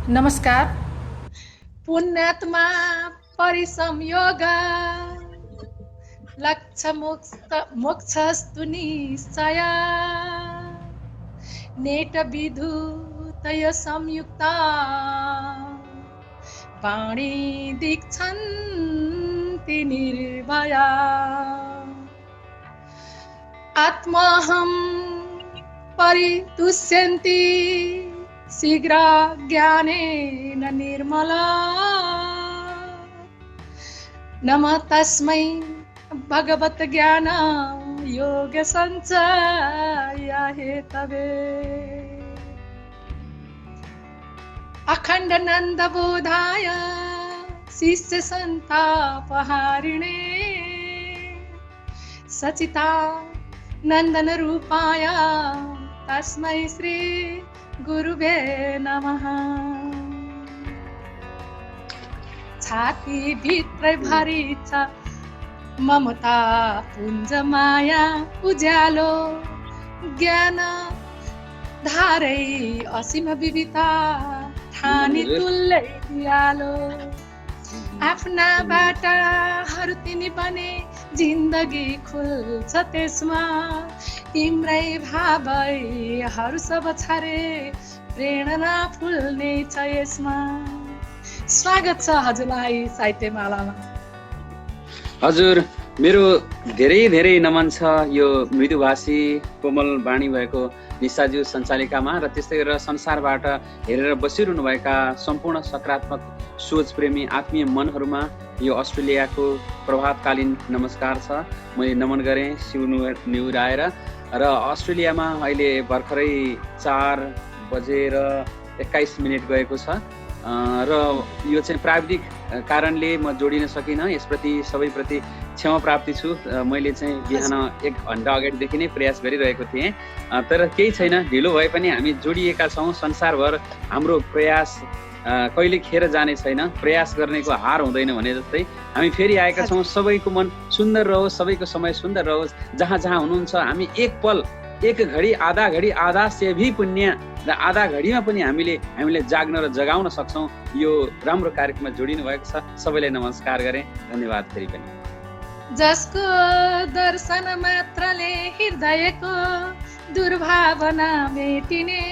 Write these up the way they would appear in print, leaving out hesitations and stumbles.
नमस्कार। पुण्यात्मा परिसंयोग लक्ष्य मोक्षस्तु निश्चय नेट विधुतय संयुक्ता वाणी दीक्षन्ति निर्भया आत्माहं परितुष्यन्ति शीघ्र ज्ञानेन निर्मला नमः तस्मै भगवत ज्ञान योग संचय हेतवे अखंड नंद बोधाय शिष्य संतापहारिणे सचिता नंदन रूपाय तस्मै श्री गुरुवे नमः छाती भित्र भरी छ ममता पुञ्ज माया उज्यालो ज्ञान धारै असीम विविधता ठानी तुल्यै दियालो आफ्ना बाटाहरू तिनी बने जिन्दगी खुल्छ त्यसमा तिम्रै भावैहरू सब छरे प्रेरणा फुल्ने छ यसमा स्वागत छ हजुरलाई साहित्यमालामा। हजुर मेरो धेरै धेरै नमन छ यो मृदुभाषी कोमल वाणी भएको निशाज्यू सञ्चालिकामा र त्यस्तै गरेर संसारबाट हेरेर बसिरहनुभएका सम्पूर्ण सकारात्मक सोच प्रेमी आत्मीय मनहरूमा यो अस्ट्रेलियाको प्रभातकालीन नमस्कार छ। मैले नमन गरेँ सिउनिउराएर र अस्ट्रेलियामा अहिले भर्खरै 4:21 गएको छ र यो चाहिँ प्राविधिक कारणले म जोडिन सकिनँ। यसप्रति सबैप्रति क्षमा प्राप्ति छु। मैले चाहिँ बिहान 1 घन्टा अगाडिदेखि नै प्रयास गरिरहेको थिएँ, तर केही छैन, ढिलो भए पनि हामी जोडिएका छौँ। संसारभर हाम्रो प्रयास कहिले खेर जाने छैन, प्रयास गर्नेको हार हुँदैन भने जस्तै हामी फेरि आएका छौँ। सबैको मन सुन्दर रहोस्, सबैको समय सुन्दर रहोस्, जहाँ जहाँ हुनुहुन्छ हामी एक पल, एक घडी, आधा घडी, आधा से भी पुण्य र आधा घडीमा पनि हामीले जाग्न र जगाउन सक्छौँ। यो राम्रो कार्यक्रममा जोडिनु भएको छ। सबैलाई नमस्कार गरेँ, धन्यवाद फेरि पनि। जसको दर्शन मात्रले हृदयको दुर्भावना मेटिने,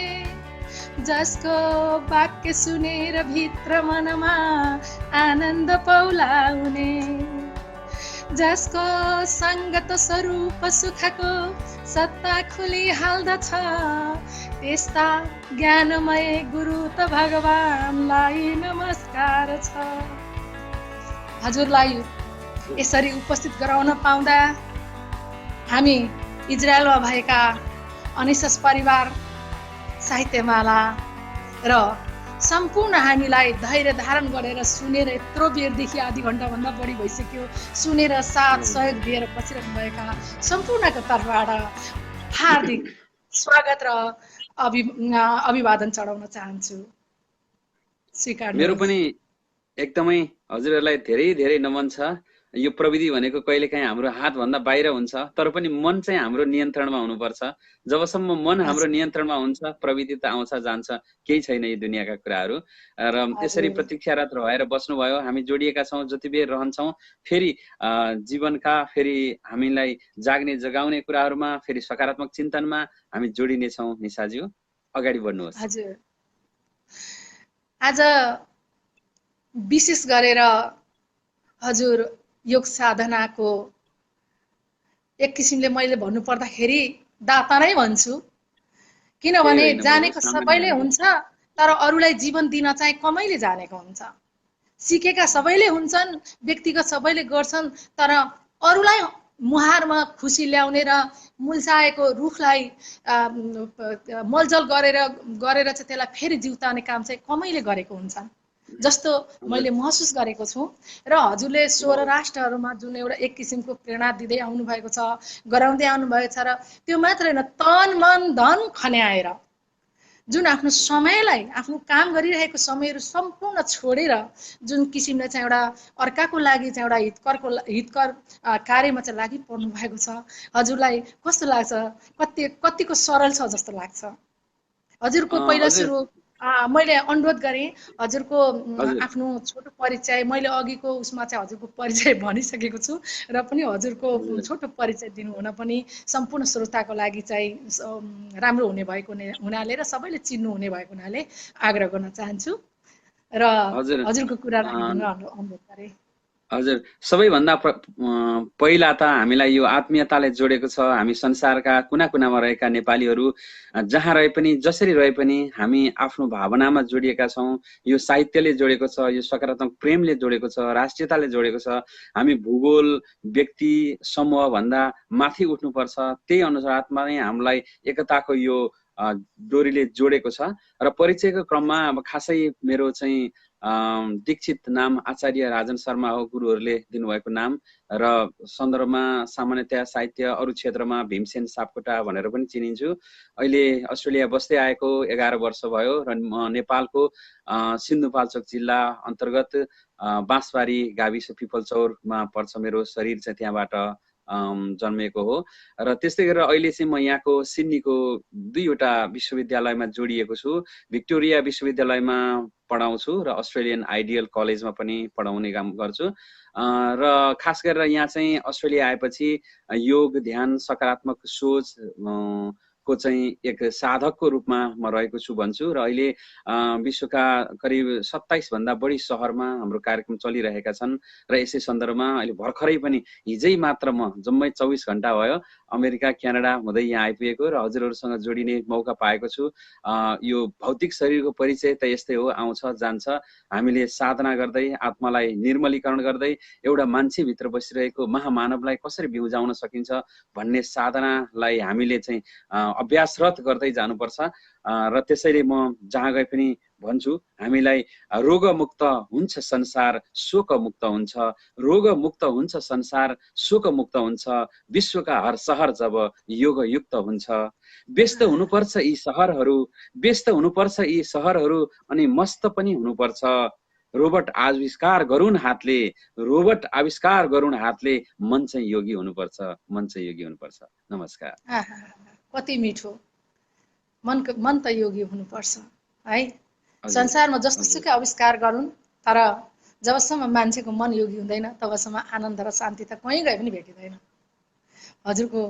जसको वाक्य सुनेर भित्र मनमा आनन्द पौलाउने, जसको सङ्गत स्वरूप सुखको सत्ता खुलिहाल्दछ, त्यस्ता ज्ञानमय गुरु त भगवानलाई नमस्कार छ। हजुरलाई यसरी उपस्थित गराउन पाउँदा हामी इजरायलमा भएका अनिसस परिवार साहित्यमाला र सम्पूर्ण हामीलाई धैर्य धारण गरेर सुनेर यत्रो बेरदेखि आधी घन्टाभन्दा बढी भइसक्यो सुनेर साथ सहयोग दिएर बसिरहनुभएका सम्पूर्णको तर्फबाट हार्दिक स्वागत र अभिवादन चढाउन चाहन्छु। स्वीकार मेरो पनि एकदमै हजुरहरूलाई धेरै धेरै नमन छ। यो प्रविधि भनेको कहिलेकाहीँ हाम्रो हातभन्दा बाहिर हुन्छ, तर पनि मन चाहिँ हाम्रो नियन्त्रणमा हुनुपर्छ। जबसम्म मन हाम्रो नियन्त्रणमा हुन्छ, प्रविधि त आउँछ जान्छ, केही छैन यी दुनियाँका कुराहरू। र त्यसरी प्रतीक्षारत भएर बस्नुभयो, हामी जोडिएका छौँ, जति बेर रहन्छौँ फेरि जीवनका फेरि हामीलाई जाग्ने जगाउने कुराहरूमा फेरि सकारात्मक चिन्तनमा हामी जोडिनेछौँ। निशाज्यू अगाडि बढ्नुहोस्। हजुर, आज विशेष गरेर हजुर योग साधनाको एक किसिमले मैले भन्नु पर्दाखेरि दाता नै भन्छु, किनभने जानेको सबैले हुन्छ तर अरूलाई जीवन दिन चाहिँ कमैले जानेको हुन्छ। सिकेका सबैले हुन्छन्, व्यक्तिगत सबैले गर्छन्, तर अरूलाई मुहारमा खुसी ल्याउने र मुल्साएको रुखलाई मलजल गरेर चाहिँ त्यसलाई फेरि जिउताउने काम चाहिँ कमैले गरेको हुन्छ जस्तो मैले महसुस गरेको छु। र हजुरले 16 राष्ट्रहरूमा जुन एउटा एक किसिमको प्रेरणा दिँदै आउनु भएको छ, गराउँदै आउनु भएको छ, र त्यो मात्र हैन, तन मन धन खन्याएर जुन आफ्नो समयलाई, आफ्नो काम गरिरहेको समयहरू सम्पूर्ण छोडेर जुन किसिमले चाहिँ एउटा अर्काको लागि चाहिँ एउटा हितकर कार्यमा चाहिँ लागि पर्नु भएको छ, हजुरलाई कस्तो लाग्छ? कतिको सरल छ जस्तो लाग्छ हजुरको? पहिला सुरु मैले अनुरोध गरेँ हजुरको हजुर आफ्नो छोटो परिचय, मैले अघिको उसमा चाहिँ हजुरको परिचय भनिसकेको छु र पनि हजुरको हजुर छोटो परिचय दिनुहुन पनि सम्पूर्ण श्रोताको लागि चाहिँ राम्रो हुने भएको हुनाले र सबैले चिन्नु हुने भएको हुनाले आग्रह गर्न चाहन्छु र हजुर हजुरको कुरा अ, राखिदिन अनुरोध गरेँ। हजुर सबैभन्दा पहिला त हामीलाई यो आत्मीयताले जोडेको छ। हामी संसारका कुना कुनामा रहेका नेपालीहरू जहाँ रहे पनि जसरी रहे पनि हामी आफ्नो भावनामा जोडिएका छौँ। यो साहित्यले जोडेको छ, यो सकारात्मक प्रेमले जोडेको छ, राष्ट्रियताले जोडेको छ। हामी भूगोल व्यक्ति समूह भन्दा माथि उठ्नुपर्छ। त्यही अनुसारमा नै हामीलाई एकताको यो डोरीले जोडेको छ। र परिचयको क्रममा अब खासै मेरो चाहिँ दीक्षित नाम आचार्य राजन शर्मा हो, गुरुहरूले दिनुभएको नाम। र सन्दर्भमा सामान्यतया साहित्य अरू क्षेत्रमा भीमसेन सापकोटा भनेर पनि चिनिन्छु। अहिले अस्ट्रेलिया बस्दै आएको 11 वर्ष भयो र म नेपालको सिन्धुपाल्चोक जिल्ला अन्तर्गत बाँसबारी गाविस पिपलचौरमा पर्छ मेरो शरीर चाहिँ, त्यहाँबाट जन्मेको हो। र त्यस्तै गरेर अहिले चाहिँ म यहाँको सिडनीको 2वटा विश्वविद्यालयमा जोडिएको छु। भिक्टोरिया विश्वविद्यालयमा पढाउँछु र अस्ट्रेलियन आइडियल कलेजमा पनि पढाउने काम गर्छु। र खास गरेर यहाँ चाहिँ अस्ट्रेलिया आएपछि योग, ध्यान, सकारात्मक सोच को चाहिँ एक साधकको रूपमा म रहेको छु भन्छु। र अहिले विश्वका करिब 27 भन्दा बढी सहरमा हाम्रो कार्यक्रम चलिरहेका छन्। र यसै सन्दर्भमा अहिले भर्खरै पनि हिजै मात्र म जम्मै 24 घण्टा भयो अमेरिका, क्यानाडा हुँदै यहाँ आइपुगेको र हजुरहरूसँग जोडिने मौका पाएको छु। यो भौतिक शरीरको परिचय त यस्तै हो, आउँछ जान्छ। हामीले साधना गर्दै आत्मालाई निर्मलीकरण गर्दै एउटा मान्छेभित्र बसिरहेको महामानवलाई कसरी बिउजाउन सकिन्छ भन्ने साधनालाई हामीले चाहिँ अभ्यासरत गर्दै जानुपर्छ। र त्यसैले म जहाँ गए पनि भन्छु, हामीलाई रोगमुक्त हुन्छ संसार, शोकमुक्त हुन्छ। रोगमुक्त हुन्छ संसार, शोकमुक्त हुन्छ। विश्वका हर सहर जब योगयुक्त हुन्छ। व्यस्त हुनुपर्छ यी सहरहरू, व्यस्त हुनुपर्छ यी सहरहरू, अनि मस्त पनि हुनुपर्छ। रोबोट आविष्कार गरून् हातले, रोबोट आविष्कार गरून् हातले, मन चाहिँ योगी हुनुपर्छ, मन चाहिँ योगी हुनुपर्छ। नमस्कार। कति मिठो। मन त योगी हुनुपर्छ है। संसारमा जस्तो सुकै आविष्कार गरून्, तर जबसम्म मान्छेको मन योगी हुँदैन तबसम्म आनन्द र शान्ति त कहीँ गए पनि भेटिँदैन। हजुरको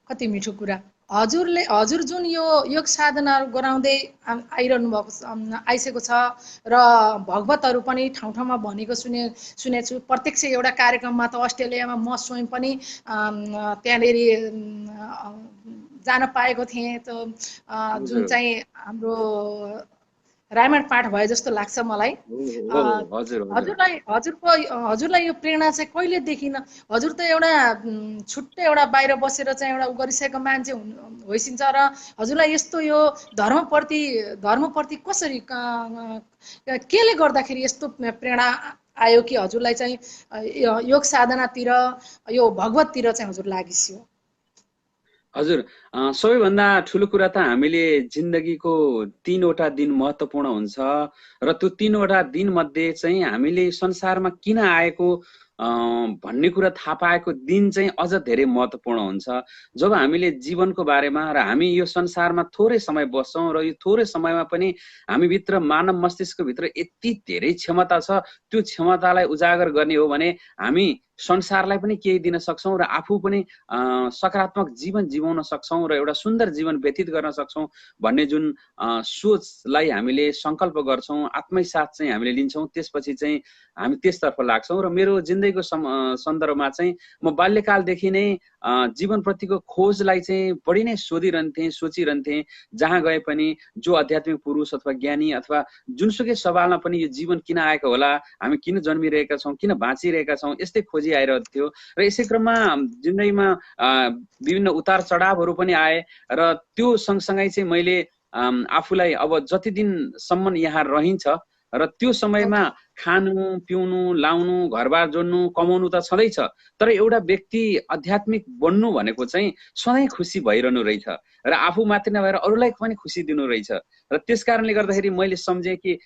कति मिठो कुरा। हजुर जुन यो योग साधना गराउँदै आइरहनु भएको आइसकेको छ र भगवतहरू पनि ठाउँ ठाउँमा भनेको सुनेछु। प्रत्यक्ष एउटा कार्यक्रममा त अस्ट्रेलियामा म स्वयं पनि त्यहाँनेरि जान पाएको थिएँ। जुन चाहिँ हाम्रो रामायण पाठ भए जस्तो लाग्छ मलाई। हजुरलाई यो प्रेरणा चाहिँ कहिले देखिन? हजुर त एउटा छुट्टै एउटा बाहिर बसेर चाहिँ एउटा गरिसकेको मान्छे होइसिन्छ र हजुरलाई यस्तो यो धर्मप्रति कसरी केले गर्दाखेरि यस्तो प्रेरणा आयो कि हजुरलाई चाहिँ योग साधनातिर, यो भगवततिर चाहिँ हजुर लागिस्यो? हजुर, सबैभन्दा ठुलो कुरा त हामीले जिन्दगीको 3वटा दिन महत्त्वपूर्ण हुन्छ र त्यो 3वटा दिन मध्ये चाहिँ हामीले संसारमा किन आएको भन्ने कुरा थाहा पाएको दिन चाहिँ अझ धेरै महत्त्वपूर्ण हुन्छ। जब हामीले जीवनको बारेमा र हामी यो संसारमा थोरै समय बस्छौँ र यो थोरै समयमा पनि हामीभित्र मानव मस्तिष्कभित्र यति धेरै क्षमता छ, त्यो क्षमतालाई उजागर गर्ने हो भने हामी संसारलाई पनि केही दिन सक्छौँ र आफू पनि सकारात्मक जीवन जिउन सक्छौँ र एउटा सुन्दर जीवन व्यतीत गर्न सक्छौँ भन्ने जुन सोचलाई हामीले सङ्कल्प गर्छौँ, आत्मसाथ चाहिँ हामीले लिन्छौँ, त्यसपछि चाहिँ हामी त्यसतर्फ लाग्छौँ। र मेरो जिन्दगीको सन्दर्भमा चाहिँ म बाल्यकालदेखि नै जीवनप्रतिको खोजलाई चाहिँ बढी नै सोचिरहन्थेँ। जहाँ गए पनि जो आध्यात्मिक पुरुष अथवा ज्ञानी अथवा जुनसुकै सवालमा पनि यो जीवन किन आएको होला, हामी किन जन्मिरहेका छौँ, किन बाँचिरहेका छौँ, यस्तै खोजी आइरहेको थियो। र यसै क्रममा जिन्दगीमा विभिन्न उतार चढावहरू पनि आए र त्यो सँगसँगै चाहिँ मैले आफूलाई अब जति दिनसम्म यहाँ रहिन्छ र त्यो समयमा खानु पिउनु लाउनु घरबार जोड्नु कमाउनु त छँदैछ, तर एउटा व्यक्ति आध्यात्मिक बन्नु भनेको चाहिँ सधैँ खुसी भइरहनु रहेछ र आफू मात्रै नभएर अरूलाई पनि खुसी दिनु रहेछ। र त्यस कारणले गर्दाखेरि मैले सम्झेँ कि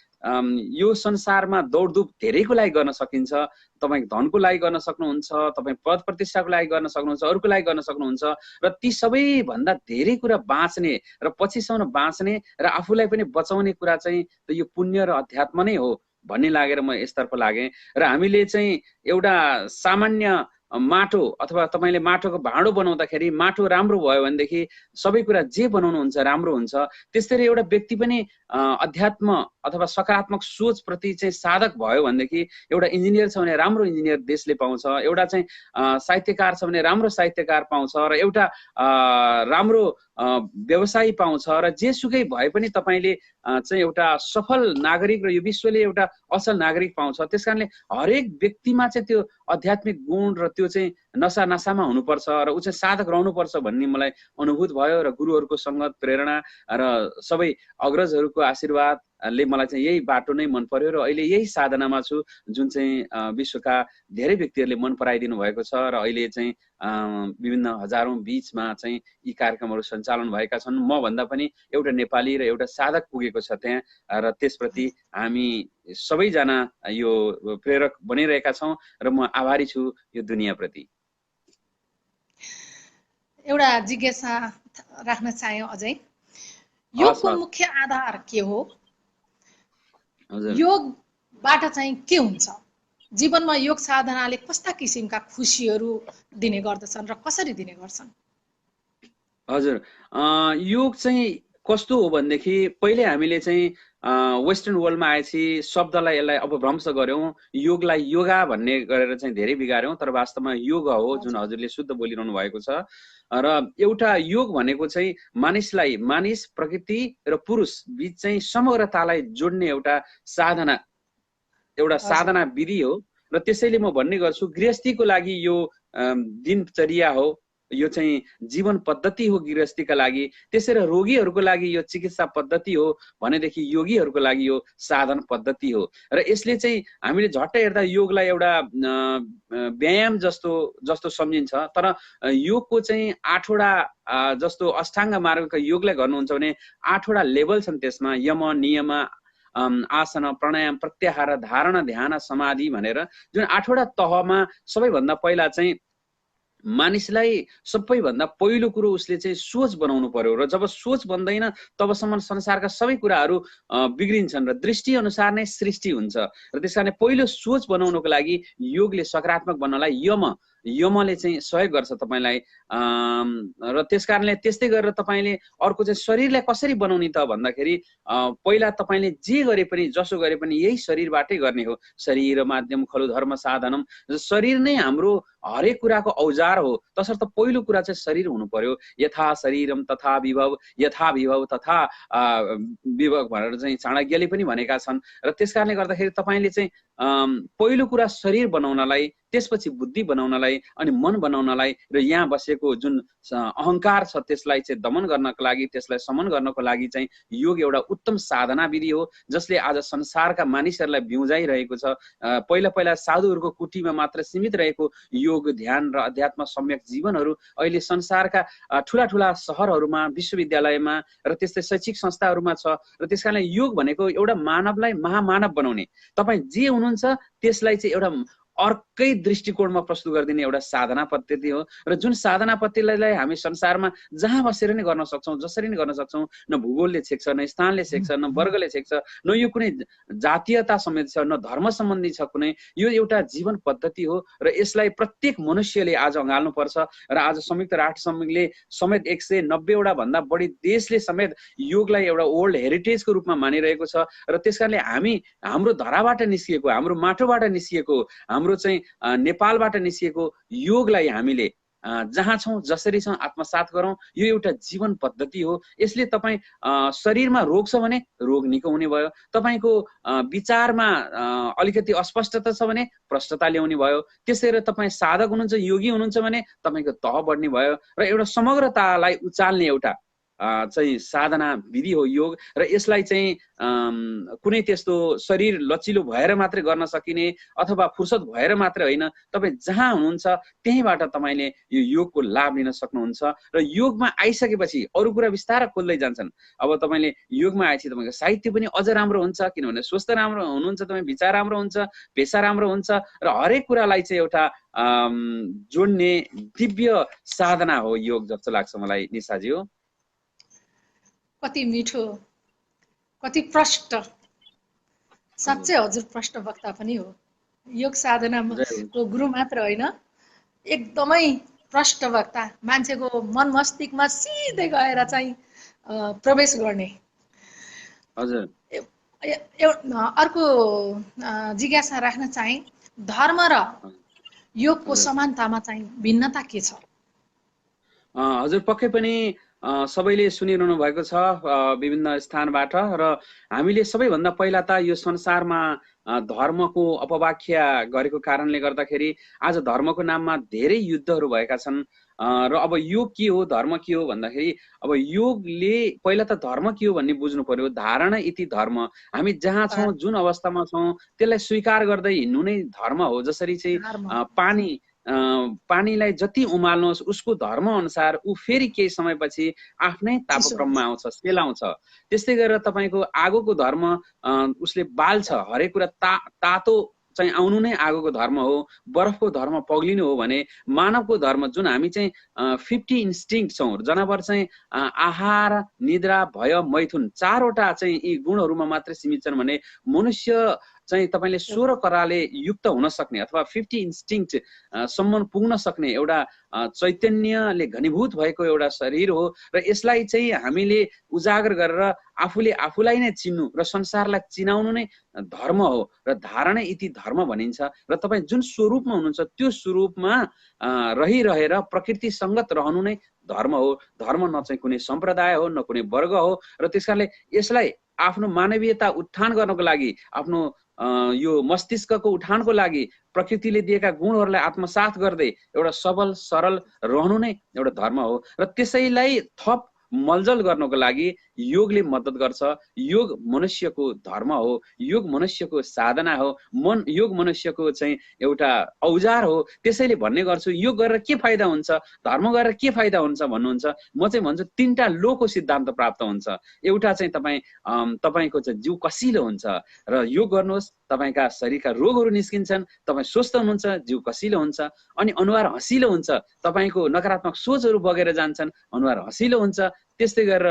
यो संसारमा दौडधुप धेरैको लागि गर्न सकिन्छ। तपाईँ धनको लागि गर्न सक्नुहुन्छ, तपाईँ पद प्रतिष्ठाको लागि गर्न सक्नुहुन्छ, अरूको लागि गर्न सक्नुहुन्छ, र ती सबैभन्दा धेरै कुरा बाँच्ने र पछिसम्म बाँच्ने र आफूलाई पनि बचाउने कुरा चाहिँ यो पुण्य र अध्यात्म नै हो भन्ने लागेर म यसतर्फ लागेँ। र हामीले चाहिँ एउटा सामान्य माटो अथवा तपाईँले माटोको भाँडो बनाउँदाखेरि माटो राम्रो भयो भनेदेखि सबै कुरा जे बनाउनुहुन्छ राम्रो हुन्छ। त्यसरी एउटा व्यक्ति पनि अध्यात्म अथवा सकारात्मक सोचप्रति चाहिँ साधक भयो भनेदेखि एउटा इन्जिनियर छ भने राम्रो इन्जिनियर देशले पाउँछ, एउटा चाहिँ साहित्यकार छ भने राम्रो साहित्यकार पाउँछ, र एउटा राम्रो व्यवसायी पाउँछ, र जेसुकै भए पनि तपाईँले चाहिँ एउटा सफल नागरिक र यो विश्वले एउटा असल नागरिक पाउँछ। त्यस कारणले हरेक व्यक्तिमा चाहिँ त्यो आध्यात्मिक गुण र त्यो चाहिँ नसामा हुनुपर्छ र ऊ चाहिँ साधक रहनुपर्छ भन्ने मलाई अनुभूत भयो। र गुरुहरूको सङ्गत प्रेरणा र सबै अग्रजहरूको आशीर्वादले मलाई चाहिँ यही बाटो नै मन पर्यो र अहिले यही साधनामा छु जुन चाहिँ विश्वका धेरै व्यक्तिहरूले मन पराइदिनु भएको छ। र अहिले चाहिँ विभिन्न हजारौं बीचमा चाहिँ यी कार्यक्रमहरू सञ्चालन भएका छन्। म भन्दा पनि एउटा नेपाली र एउटा साधक पुगेको छ त्यहाँ, र त्यसप्रति हामी सबैजना यो प्रेरक बनिरहेका छौँ र म आभारी छु यो दुनियाँप्रति। एउटा जिज्ञासा राख्न चाहे अझै, योगको मुख्य आधार के हो? योगबाट चाहिँ के हुन्छ? जीवनमा योग साधनाले कस्ता किसिमका खुसीहरू दिने गर्दछन् र कसरी दिने गर्छन्? हजुर, योग चाहिँ कस्तो हो भनेदेखि पहिले हामीले चाहिँ वेस्टर्न वर्ल्डमा आएपछि शब्दलाई यसलाई अपभ्रंश गर्यौं, योगलाई योगा भन्ने गरेर चाहिँ धेरै बिगार्यौं, तर वास्तवमा योग हो जुन हजुरले शुद्ध बोलिरहनु भएको छ। र एउटा योग भनेको चाहिँ मानिस प्रकृति र पुरुष बीच चाहिँ समग्रतालाई जोड्ने एउटा साधना विधि हो। र त्यसैले म भन्ने गर्छु गृहस्थीको लागि यो दिनचर्या हो, यो चाहिँ जीवन पद्धति हो गृहस्थीका लागि। त्यसैले रोगीहरूको लागि यो चिकित्सा पद्धति हो भनेदेखि योगीहरूको लागि यो साधन पद्धति हो। र यसले चाहिँ हामीले झट्टै हेर्दा योगलाई एउटा व्यायाम जस्तो सम्झिन्छ, तर योगको चाहिँ 8वटा जस्तो अष्टाङ्ग मार्गका योगलाई गर्नुहुन्छ भने 8वटा लेभल छन्। त्यसमा यम नियम आसन प्राणायाम प्रत्याहार धारणा ध्यान समाधि भनेर जुन 8वटा तहमा सबैभन्दा पहिला चाहिँ मानिसलाई सबैभन्दा पहिलो कुरो उसले चाहिँ सोच बनाउनु पर्यो। र जब सोच बन्दैन तबसम्म संसारका सबै कुराहरू बिग्रिन्छन् र दृष्टि अनुसार नै सृष्टि हुन्छ। र त्यसकारण पहिलो सोच बनाउनको लागि योगले सकारात्मक बन्नलाई यमले चाहिँ सहयोग गर्छ तपाईलाई। र त्यसकारणले त्यस्तै गरेर तपाईले अर्को चाहिँ शरीरलाई कसरी बनाउने त भन्दाखेरि पहिला तपाईले जे गरे पनि जसो गरे पनि यही शरीरबाटै गर्ने हो। शरीर माध्यम खलु धर्म साधनम, शरीर नै हाम्रो हरेक कुराको औजार हो। तसर्थ पहिलो कुरा चाहिँ शरीर हुनु पर्यो। यथा शरीरम तथा विभव, यथा विभव तथा विभव भनेर चाहिँ चाणक्यले पनि भनेका छन्। र त्यसकारणले गर्दाखेरि तपाईले चाहिँ पहिलो कुरा शरीर बनाउनलाई, त्यसपछि बुद्धि बनाउनलाई, अनि मन बनाउनलाई, र यहाँ बसेको जुन अहंकार छ त्यसलाई चाहिँ दमन गर्नको लागि, त्यसलाई समन गर्नको लागि चाहिँ योग एउटा उत्तम साधना विधि हो जसले आज संसारका मानिसहरूलाई बिउजाइरहेको छ। पहिला साधुहरूको कुटीमा मात्र सीमित रहेको योग ध्यान र अध्यात्म सम्यक जीवनहरू अहिले संसारका ठूला शहरहरूमा, विश्वविद्यालयमा र त्यस्तै शैक्षिक संस्थाहरूमा छ। र त्यसकारणले योग भनेको एउटा मानवलाई महामानव बनाउने, तपाईँ जे हुनुहुन्छ त्यसलाई चाहिँ एउटा अर्कै दृष्टिकोणमा प्रस्तुत गरिदिने एउटा साधना पद्धति हो। र जुन साधना पद्धतिलाई हामी संसारमा जहाँ बसेर नै गर्न सक्छौँ, जसरी नै गर्न सक्छौँ। न भूगोलले छेक्छ, न स्थानले छेक्छ, न वर्गले छेक्छ, न यो कुनै जातीयता समेत छ, न धर्म सम्बन्धी छ कुनै। यो एउटा जीवन पद्धति हो र यसलाई प्रत्येक मनुष्यले आज अँगाल्नु पर्छ। र आज संयुक्त राष्ट्र समितिले समेत 190वटा भन्दा बढी देशले समेत योगलाई एउटा वर्ल्ड हेरिटेजको रूपमा मानिरहेको छ। र त्यसकारणले हाम्रो धराबाट निस्किएको, हाम्रो माटोबाट निस्किएको, हाम्रो चाहिँ नेपालबाट निस्किएको योगलाई हामीले जहाँ छौँ जसरी छौँ आत्मसात गरौँ। यो एउटा जीवन पद्धति हो। यसले तपाईँ शरीरमा रोग छ भने रोग निको हुने भयो, तपाईँको विचारमा अलिकति अस्पष्टता छ भने प्रष्टता ल्याउने भयो। त्यसै गरी तपाईँ साधक हुनुहुन्छ, योगी हुनुहुन्छ भने तपाईँको तह बढ्ने भयो र एउटा समग्रतालाई उचाल्ने एउटा चाहिँ साधना विधि हो योग, र यसलाई चाहिँ कुनै त्यस्तो शरीर लचिलो भएर मात्रै गर्न सकिने अथवा फुर्सद भएर मात्रै होइन, तपाईँ जहाँ हुनुहुन्छ त्यहीँबाट तपाईँले यो योगको लाभ लिन सक्नुहुन्छ। र योगमा आइसकेपछि अरू कुरा बिस्तारै खोल्दै जान्छन्। अब तपाईँले योगमा आएपछि तपाईँको साहित्य पनि अझ राम्रो हुन्छ, किनभने स्वस्थ राम्रो हुनुहुन्छ, तपाईँ विचार राम्रो हुन्छ, पेसा राम्रो हुन्छ, र हरेक कुरालाई चाहिँ एउटा जोड्ने दिव्य साधना हो योग जस्तो लाग्छ मलाई निशाजी हो। कति मिठो, कति प्रष्ट, साँच्चै हजुर प्रष्ट वक्ता पनि हो। योग साधनाको गुरु मात्र होइन, एकदमै प्रष्ट वक्ता, मान्छेको मन मस्तिष्कमा सिधै गएर चाहिँ प्रवेश गर्ने। हजुर। अर्को जिज्ञासा राख्न चाहे, धर्म र योगको समानतामा चाहिँ भिन्नता के छ? हजुर पक्कै पनि सबैले सुनिरहनु भएको छ विभिन्न स्थानबाट, र हामीले सबैभन्दा पहिला त यो संसारमा धर्मको अपव्याख्या गरेको कारणले गर्दाखेरि आज धर्मको नाममा धेरै युद्धहरू भएका छन्। र अब योग के हो, धर्म के हो भन्दाखेरि अब योगले पहिला त धर्म के हो भन्ने बुझ्नु पर्यो। धारणा इति धर्म, हामी जहाँ छौँ, जुन अवस्थामा छौँ त्यसलाई स्वीकार गर्दै हिँड्नु नै धर्म हो। जसरी चाहिँ पानीलाई जति उमाल्नुहोस् उसको धर्म अनुसार ऊ फेरि केही समयपछि आफ्नै तापक्रममा आउँछ, सेलाउँछ। त्यस्तै गरेर तपाईँको आगोको धर्म उसले बाल्छ, हरेक कुरा तातो चाहिँ आउनु नै आगोको धर्म हो। बरफको धर्म पग्लिनु हो भने मानवको धर्म, जुन हामी चाहिँ 50 इन्स्टिङ्क्ट छौँ, जनावर चाहिँ आहार, निद्रा, भय, मैथुन, चारवटा चाहिँ यी गुणहरूमा मात्रै सीमित छन् भने मनुष्य चाहिँ तपाईँले 16 कराले युक्त हुन सक्ने अथवा 50 इन्स्टिङ्क्ट सम्म पुग्न सक्ने एउटा चैतन्यले घनीभूत भएको एउटा शरीर हो। र यसलाई चाहिँ हामीले उजागर गरेर आफूले आफूलाई नै चिन्नु र संसारलाई चिनाउनु नै धर्म हो। र धारणा इति धर्म भनिन्छ। र तपाईँ जुन स्वरूपमा हुनुहुन्छ त्यो स्वरूपमा रहिरहेर प्रकृति सङ्गत रहनु नै धर्म हो। धर्म न चाहिँ कुनै सम्प्रदाय हो, न कुनै वर्ग हो। र त्यस कारणले यसलाई आफ्नो मानवीयता उत्थान गर्नको लागि, आफ्नो यो मस्तिष्कको उठानको लागि प्रकृतिले दिएका गुणहरूलाई आत्मसात गर्दै एउटा सबल सरल रहनु नै एउटा धर्म हो। र त्यसैलाई थप मलजल गर्नको लागि योगले मद्दत गर्छ। योग मनुष्यको धर्म हो, योग मनुष्यको साधना हो, योग मनुष्यको चाहिँ एउटा औजार हो। त्यसैले भन्ने गर्छु, योग गरेर के फाइदा हुन्छ, धर्म गरेर के फाइदा हुन्छ भन्नुहुन्छ, म चाहिँ भन्छु 3टा लोको सिद्धान्त प्राप्त हुन्छ। एउटा चाहिँ तपाईँको चाहिँ जिउ कसिलो हुन्छ, र योग गर्नुहोस् तपाईँका शरीरका रोगहरू निस्किन्छन्, तपाईँ स्वस्थ हुनुहुन्छ, जिउ कसिलो हुन्छ, अनि अनुहार हँसिलो हुन्छ, तपाईँको नकारात्मक सोचहरू बगेर जान्छन्, अनुहार हँसिलो हुन्छ। त्यस्तै गरेर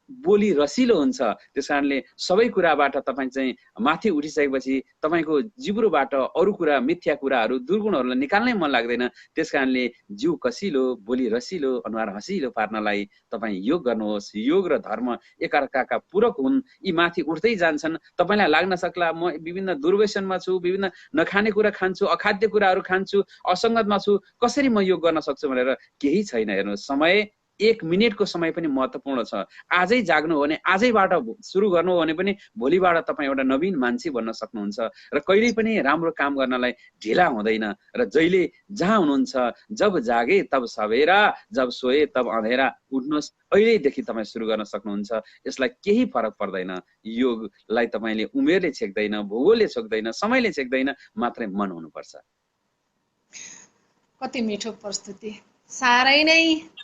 बोली रसिलो हुन्छ। त्यस कारणले सबै कुराबाट तपाईँ चाहिँ माथि उठिसकेपछि तपाईँको जिब्रोबाट अरू कुरा, मिथ्या कुराहरू, दुर्गुणहरूलाई निकाल्नै मन लाग्दैन। त्यस कारणले जिउ कसिलो, बोली रसिलो, अनुहार हँसिलो पार्नलाई तपाईँ योग गर्नुहोस्। योग र धर्म एकअर्काका पूरक हुन्, यी माथि उठ्दै जान्छन्। तपाईँलाई लाग्न सक्ला म विभिन्न दुर्व्यसनमा छु, विभिन्न नखाने कुरा खान्छु, अखाद्य कुराहरू खान्छु, असङ्गतमा छु, कसरी म योग गर्न सक्छु भनेर केही छैन। हेर्नुहोस्, समय 1 मिनेटको समय पनि महत्त्वपूर्ण छ। आजै जाग्नु हो भने, आजैबाट सुरु गर्नु हो भने पनि भोलिबाट तपाईँ एउटा नवीन मान्छे बन्न सक्नुहुन्छ। र कहिल्यै पनि राम्रो काम गर्नलाई ढिला हुँदैन। र जहिले जहाँ हुनुहुन्छ, जब जागे तब सवेरा, जब सोए तब अँधेरा, उठ्नुहोस्, अहिलेदेखि तपाईँ सुरु गर्न सक्नुहुन्छ। यसलाई केही फरक पर्दैन। योगलाई तपाईँले उमेरले छेक्दैन, भूगोलले छेक्दैन, समयले छेक्दैन, मात्रै मन हुनुपर्छ। कति मिठो प्रस्तुति, साह्रै नै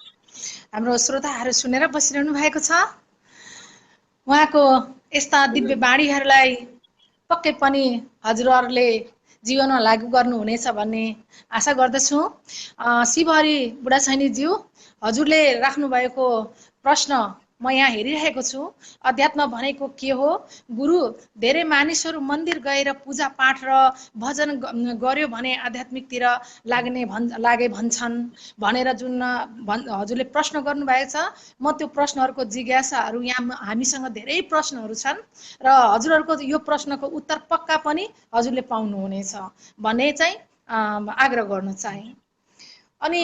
हाम्रो श्रोताहरू सुनेर बसिरहनु भएको छ। उहाँको यस्ता दिव्य बाणीहरूलाई पक्कै पनि हजुरहरूले जीवनमा लागू गर्नुहुनेछ भन्ने आशा गर्दछु। शिवहरि बुढाछैनीज्यू, हजुरले राख्नुभएको प्रश्न म यहाँ हेरिरहेको छु। अध्यात्म भनेको के हो? गुरु, धेरै मानिसहरू मन्दिर गएर पूजा पाठ र भजन गर्यो भने आध्यात्मिकतिर लागे भन्छन् भनेर जुन हजुरले प्रश्न गर्नुभएको छ, म त्यो प्रश्नहरूको जिज्ञासाहरू यहाँ हामीसँग धेरै प्रश्नहरू छन् र हजुरहरूको यो प्रश्नको उत्तर पक्का पनि हजुरले पाउनुहुनेछ भन्ने चाहिँ आग्रह गर्न चाहे। अनि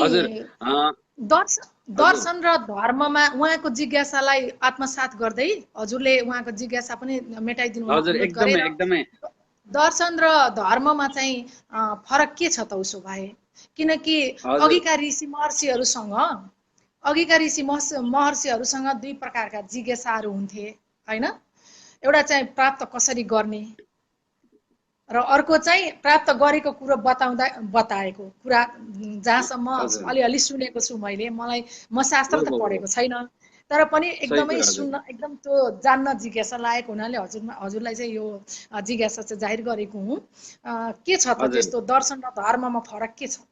दर्शन र धर्ममा उहाँको जिज्ञासालाई आत्मसात गर्दै हजुरले उहाँको जिज्ञासा पनि मेटाइदिनु भयो। दर्शन र धर्ममा चाहिँ फरक के छ त उसो भए? किनकि अघिका ऋषि महर्षिहरूसँग अघिका ऋषि महर्षिहरूसँग दुई प्रकारका जिज्ञासाहरू हुन्थे हैन। एउटा चाहिँ प्राप्त कसरी गर्ने र अर्को चाहिँ प्राप्त गरेको कुरो बताएको कुरा, जहाँसम्म हजुर अलिअलि सुनेको छु मैले। म शास्त्र हो त हो हो पढेको छैन, तर पनि सही एकदमै कुरा हजुर सुन्न, एकदम त्यो जान्न जिज्ञासा लागेको हुनाले हजुरलाई चाहिँ यो जिज्ञासा चाहिँ जाहिर गरेको हुँ। के छ त हजुर त्यस्तो दर्शन र धर्ममा फरक के छ?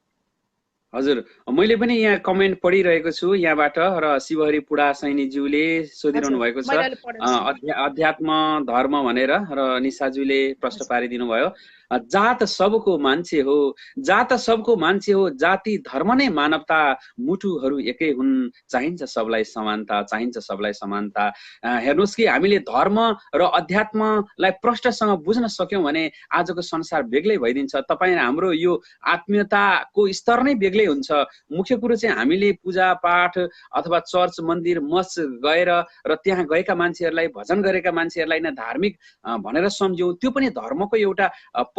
हजुर मैले पनि यहाँ कमेन्ट पढिरहेको छु यहाँबाट, र शिवहरि पुडा सैनीज्यूले सोधिरहनु हजुर, भएको छ मैले अहिले पढेको छु। अध्यात्म धर्म भनेर, र निशाज्यूले प्रश्न हजुर, पारिदिनु भयो। जात सबको मान्छे हो, जात सबको मान्छे हो, जाति धर्म नै मानवता, मुटुहरू एकै हुन्, चाहिन्छ सबलाई समानता, चाहिन्छ सबलाई समानता। हेर्नुहोस् कि हामीले धर्म र अध्यात्मलाई प्रष्टसँग बुझ्न सक्यौँ भने आजको संसार बेग्लै भइदिन्छ। तपाईँ हाम्रो यो आत्मीयताको स्तर नै बेग्लै हुन्छ। मुख्य कुरो चाहिँ हामीले पूजा पाठ अथवा चर्च मन्दिर मस्जिद गएर र त्यहाँ गएका मान्छेहरूलाई, भजन गरेका मान्छेहरूलाई नै धार्मिक भनेर सम्झ्यौँ, त्यो पनि धर्मको एउटा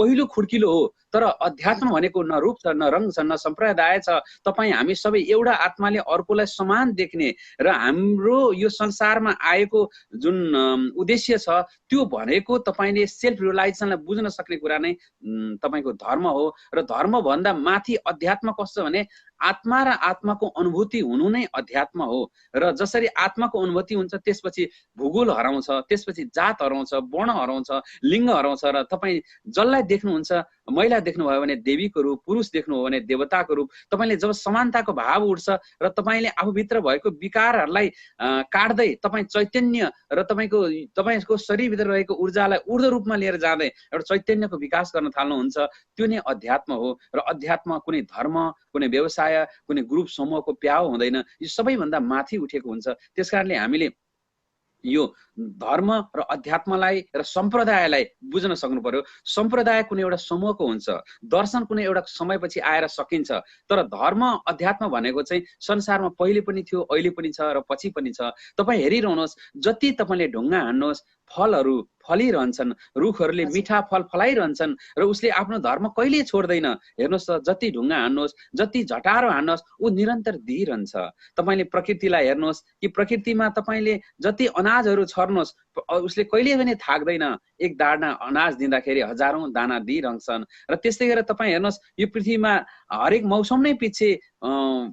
पहिलो खुड्किलो हो। तर अध्यात्म भनेको न रूप छ, न रङ छ, न सम्प्रदाय छ। तपाईँ हामी सबै एउटा आत्माले अर्कोलाई समान देख्ने र हाम्रो यो संसारमा आएको जुन उद्देश्य छ त्यो भनेको तपाईँले सेल्फ रियलाइजेसनलाई बुझ्न सक्ने कुरा नै तपाईँको धर्म हो। र धर्म भन्दा माथि अध्यात्म कस्तो भने आत्मा र आत्माको अनुभूति हुनु नै अध्यात्म हो। र जसरी आत्माको अनुभूति हुन्छ त्यसपछि भूगोल हराउँछ, त्यसपछि जात हराउँछ, वर्ण हराउँछ, लिङ्ग हराउँछ, र तपाईँ जसलाई देख्नुहुन्छ, महिला देख्नुभयो भने देवीको रूप, पुरुष देख्नुभयो भने देवताको रूप। तपाईँले जब समानताको भाव उठ्छ र तपाईँले आफूभित्र भएको विकारहरूलाई काट्दै तपाईँ चैतन्य र तपाईँको शरीरभित्र रहेको ऊर्जालाई ऊर्ध्व रूपमा लिएर जाँदै एउटा चैतन्यको विकास गर्न थाल्नुहुन्छ, त्यो नै अध्यात्म हो। र अध्यात्म कुनै धर्म, कुनै व्यवसाय, कुनै ग्रुप समूहको प्याउ हुँदैन, यो सबैभन्दा माथि उठेको हुन्छ। त्यसकारणले हामीले यो धर्म र अध्यात्मलाई र सम्प्रदायलाई बुझ्न सक्नु पर्यो। सम्प्रदाय कुनै एउटा समूहको हुन्छ, दर्शन कुनै एउटा समयपछि आएर सकिन्छ, तर धर्म अध्यात्म भनेको चाहिँ संसारमा पहिले पनि थियो, अहिले पनि छ, र पछि पनि छ। तपाईँ हेरिरहनुहोस्, जति तपाईँले ढुङ्गा हान्नुहोस् फलहरू फलिरहन्छन्, रुखहरूले मिठा फल फलाइरहन्छन्, र उसले आफ्नो धर्म कहिले छोड्दैन। हेर्नुहोस् त, जति ढुङ्गा हान्नुहोस्, जति झटारो हान्नुहोस्, ऊ निरन्तर दिइरहन्छ। तपाईँले प्रकृतिलाई हेर्नुहोस् कि प्रकृतिमा तपाईँले जति अनाजहरू छर्नुहोस् उसले कहिले पनि थाक्दैन। एक दाना अनाज दिँदाखेरि हजारौं दाना दिइरहन्छन्। र त्यस्तै गरेर तपाईँ हेर्नुहोस्, यो पृथ्वीमा हरेक मौसम नै पछि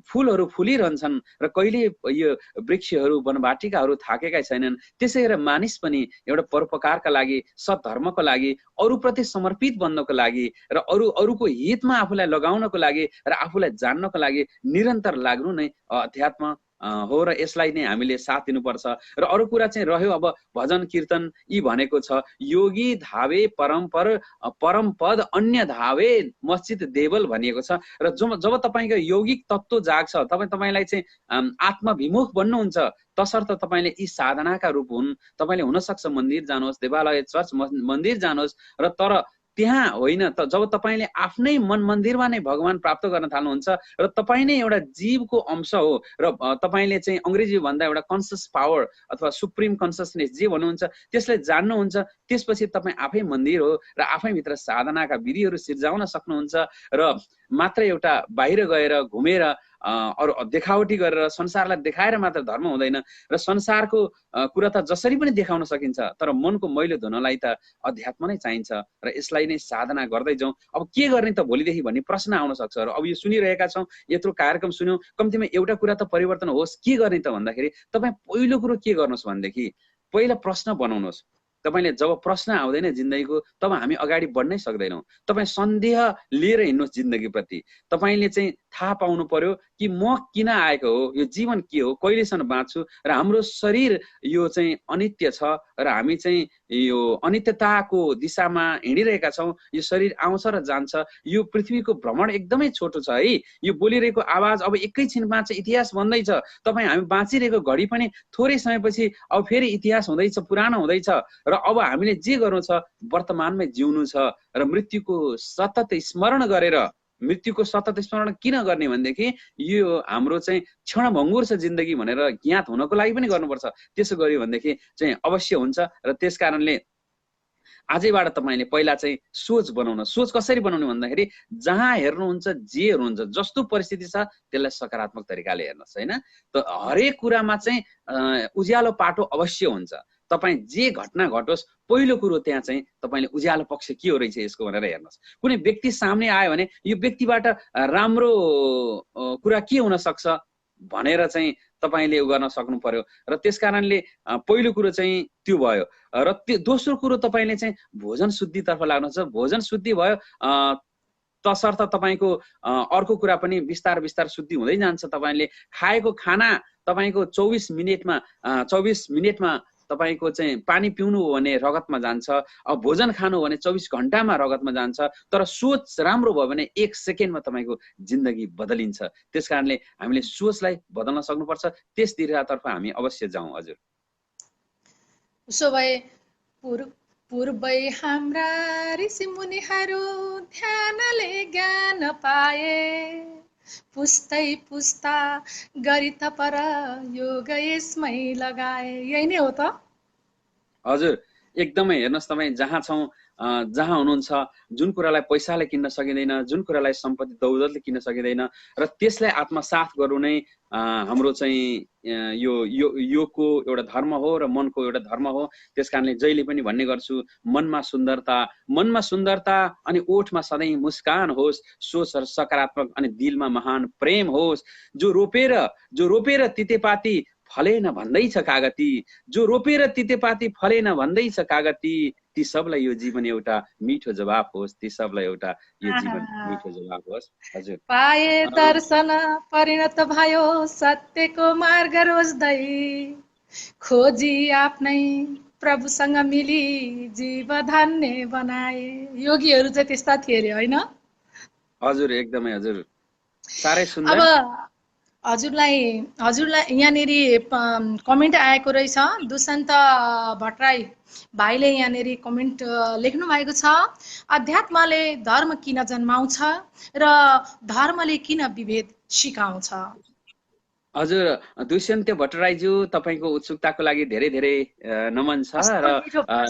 फुलहरू फुलिरहन्छन्, र कहिले यो वृक्षहरू वनवाटिकाहरू थाकेका छैनन्। त्यसै गरेर मानिस पनि एउटा परोपकारका लागि, सद्धर्मको लागि, अरूप्रति समर्पित बन्नको लागि, र अरूको हितमा आफूलाई लगाउनको लागि, र आफूलाई जान्नको लागि निरन्तर लाग्नु नै अध्यात्म हो। र यसलाई नै हामीले साथ दिनुपर्छ। र अरू कुरा चाहिँ रह्यो अब भजन कीर्तन यी भनेको छ, योगी धावे परमपद अन्य धावे मस्जिद देवल भनिएको छ। र जब तपाईँको यौगिक तत्त्व जाग्छ, तपाईँलाई चाहिँ आत्मविमुख बन्नुहुन्छ, तसर्थ तपाईँले यी साधनाका रूप हुन्। तपाईँले हुनसक्छ मन्दिर जानुहोस्, देवालय चर्च मन्दिर जानुहोस्, र तर त्यहाँ होइन, जब तपाईँले आफ्नै मन मन्दिरमा नै भगवान प्राप्त गर्न थाल्नुहुन्छ, र तपाईँ नै एउटा जीवको अंश हो, र तपाईँले चाहिँ अङ्ग्रेजी भन्दा एउटा कन्सियस पावर अथवा सुप्रिम कन्सियसनेस जे भन्नुहुन्छ त्यसलाई जान्नुहुन्छ, त्यसपछि तपाईँ आफै मन्दिर हो, र आफैभित्र साधनाका विधिहरू सिर्जाउन सक्नुहुन्छ। र मात्र एउटा बाहिर गएर घुमेर अरू देखावटी गरेर संसारलाई देखाएर मात्र धर्म हुँदैन। र संसारको कुरा त जसरी पनि देखाउन सकिन्छ, तर मनको मैलो धुनलाई त अध्यात्म नै चाहिन्छ। र यसलाई नै साधना गर्दै जाउँ। अब के गर्ने त भोलिदेखि भन्ने प्रश्न आउन सक्छ। र अब यो सुनिरहेका छौँ, यत्रो कार्यक्रम सुन्यौँ, कम्तीमा एउटा कुरा त परिवर्तन होस्। के गर्ने त भन्दाखेरि तपाईँ पहिलो कुरो के गर्नुहोस् भनेदेखि पहिला प्रश्न बनाउनुहोस्। तपाईँले जब प्रश्न आउँदैन जिन्दगीको, तब हामी अगाडि बढ्नै सक्दैनौँ। तपाईँ सन्देह लिएर हिँड्नुहोस् जिन्दगीप्रति। तपाईँले चाहिँ थाहा पाउनु पर्यो कि म किन आएको हो, यो जीवन के हो, कहिलेसम्म बाँच्छु, र हाम्रो शरीर यो चाहिँ अनित्य छ, र हामी चाहिँ यो अनित्यताको दिशामा हिँडिरहेका छौँ। यो शरीर आउँछ र जान्छ। यो पृथ्वीको भ्रमण एकदमै छोटो छ है। यो बोलिरहेको आवाज अब एकैछिनमा चाहिँ इतिहास बन्दैछ। तपाईँ हामी बाँचिरहेको घडी पनि थोरै समयपछि अब फेरि इतिहास हुँदैछ, पुरानो हुँदैछ। र अब हामीले जे गर्नु छ वर्तमानमै जिउनु छ, र मृत्युको सतत स्मरण गरेर, मृत्युको सतत स्मरण किन गर्ने भनेदेखि यो हाम्रो चाहिँ क्षणभङ्गुर छ जिन्दगी भनेर ज्ञात हुनको लागि पनि गर्नुपर्छ। त्यसो गर्यो भनेदेखि चाहिँ अवश्य हुन्छ। र त्यस कारणले आजैबाट तपाईँले पहिला चाहिँ सोच बनाउन, सोच कसरी बनाउने भन्दाखेरि जहाँ हेर्नुहुन्छ जे हेर्नुहुन्छ जस्तो परिस्थिति छ त्यसलाई सकारात्मक तरिकाले हेर्नुहोस् हैन। त हरेक कुरामा चाहिँ उज्यालो पाटो अवश्य हुन्छ। तपाईँ जे घटना घटोस् पहिलो कुरो त्यहाँ चाहिँ तपाईँले उज्यालो पक्ष के हो रहेछ यसको भनेर हेर्नुहोस्। कुनै व्यक्ति सामने आयो भने यो व्यक्तिबाट राम्रो कुरा के हुन सक्छ भनेर चाहिँ तपाईँले गर्न सक्नु पर्यो। र त्यस कारणले पहिलो कुरो चाहिँ त्यो भयो। र दोस्रो कुरो तपाईँले चाहिँ भोजन शुद्धितर्फ लाग्नुहुन्छ। भोजन शुद्धि भयो तसर्थ तपाईँको अर्को कुरा पनि बिस्तार बिस्तार शुद्धि हुँदै जान्छ। तपाईँले खाएको खाना तपाईँको 24 मिनेटमा तपाईको चाहिँ पानी पिउनु हो भने रगतमा जान्छ। अब भोजन खानु हो भने 24 घण्टामा रगतमा जान्छ। तर सोच राम्रो भयो भने 1 सेकेन्डमा तपाईको जिन्दगी बदलिन्छ। त्यसकारणले हामीले सोचलाई बदल्न सक्नुपर्छ। त्यस दिशातर्फ हामी अवश्य जाउँ। हजुर, उसो भए पूर्वै हाम्रा ऋषि मुनिहरू ध्यानले ज्ञान पाए, पुस्दै पुस्ता गरी तपर योग यसमै लगाए। यही नै हो त? हजुर एकदमै। हेर्नुहोस् तपाईँ जहाँ छौँ जहाँ हुनुहुन्छ, जुन कुरालाई पैसाले किन्न सकिँदैन, जुन कुरालाई सम्पत्ति दौलतले किन्न सकिँदैन, र त्यसलाई आत्मसात गर्नु नै हाम्रो चाहिँ यो योगको एउटा धर्म हो र मनको एउटा धर्म हो। त्यसकारणले जहिले पनि भन्ने गर्छु, मनमा सुन्दरता अनि ओठमा सधैँ मुस्कान होस्, सोच सकारात्मक अनि दिलमा महान प्रेम होस्। जो रोपेर तितेपाती फलेन भन्दैछ कागती, जो रोपेर तितेपाती फलेन भन्दैछ कागती, ती सबलाई यो जीवन एउटा मिठो जवाब होस्, ती सबलाई एउटा यो जीवन मिठो जवाब होस्। हजुर, पाए दर्शन परिणत भयो सत्यको मार्ग रोज्दै, खोजी आफ्नै प्रभुसँग मिली जीव धन्य बनाए। योगीहरू चाहिँ त्यस्ता थिए अरे होइन? हजुर एकदमै। हजुर साह्रै सुन्दर। अब हजुरलाई यहाँनिर कमेन्ट आएको रहेछ। दुष्यन्त भट्टराई भाइले यहाँनिर कमेन्ट लेख्नु भएको छ, अध्यात्मले धर्म किन जन्माउँछ र धर्मले किन विभेद सिकाउँछ? हजुर दुष्यन्त भट्टराईज्यू, तपाईँको उत्सुकताको लागि धेरै धेरै नमन छ। र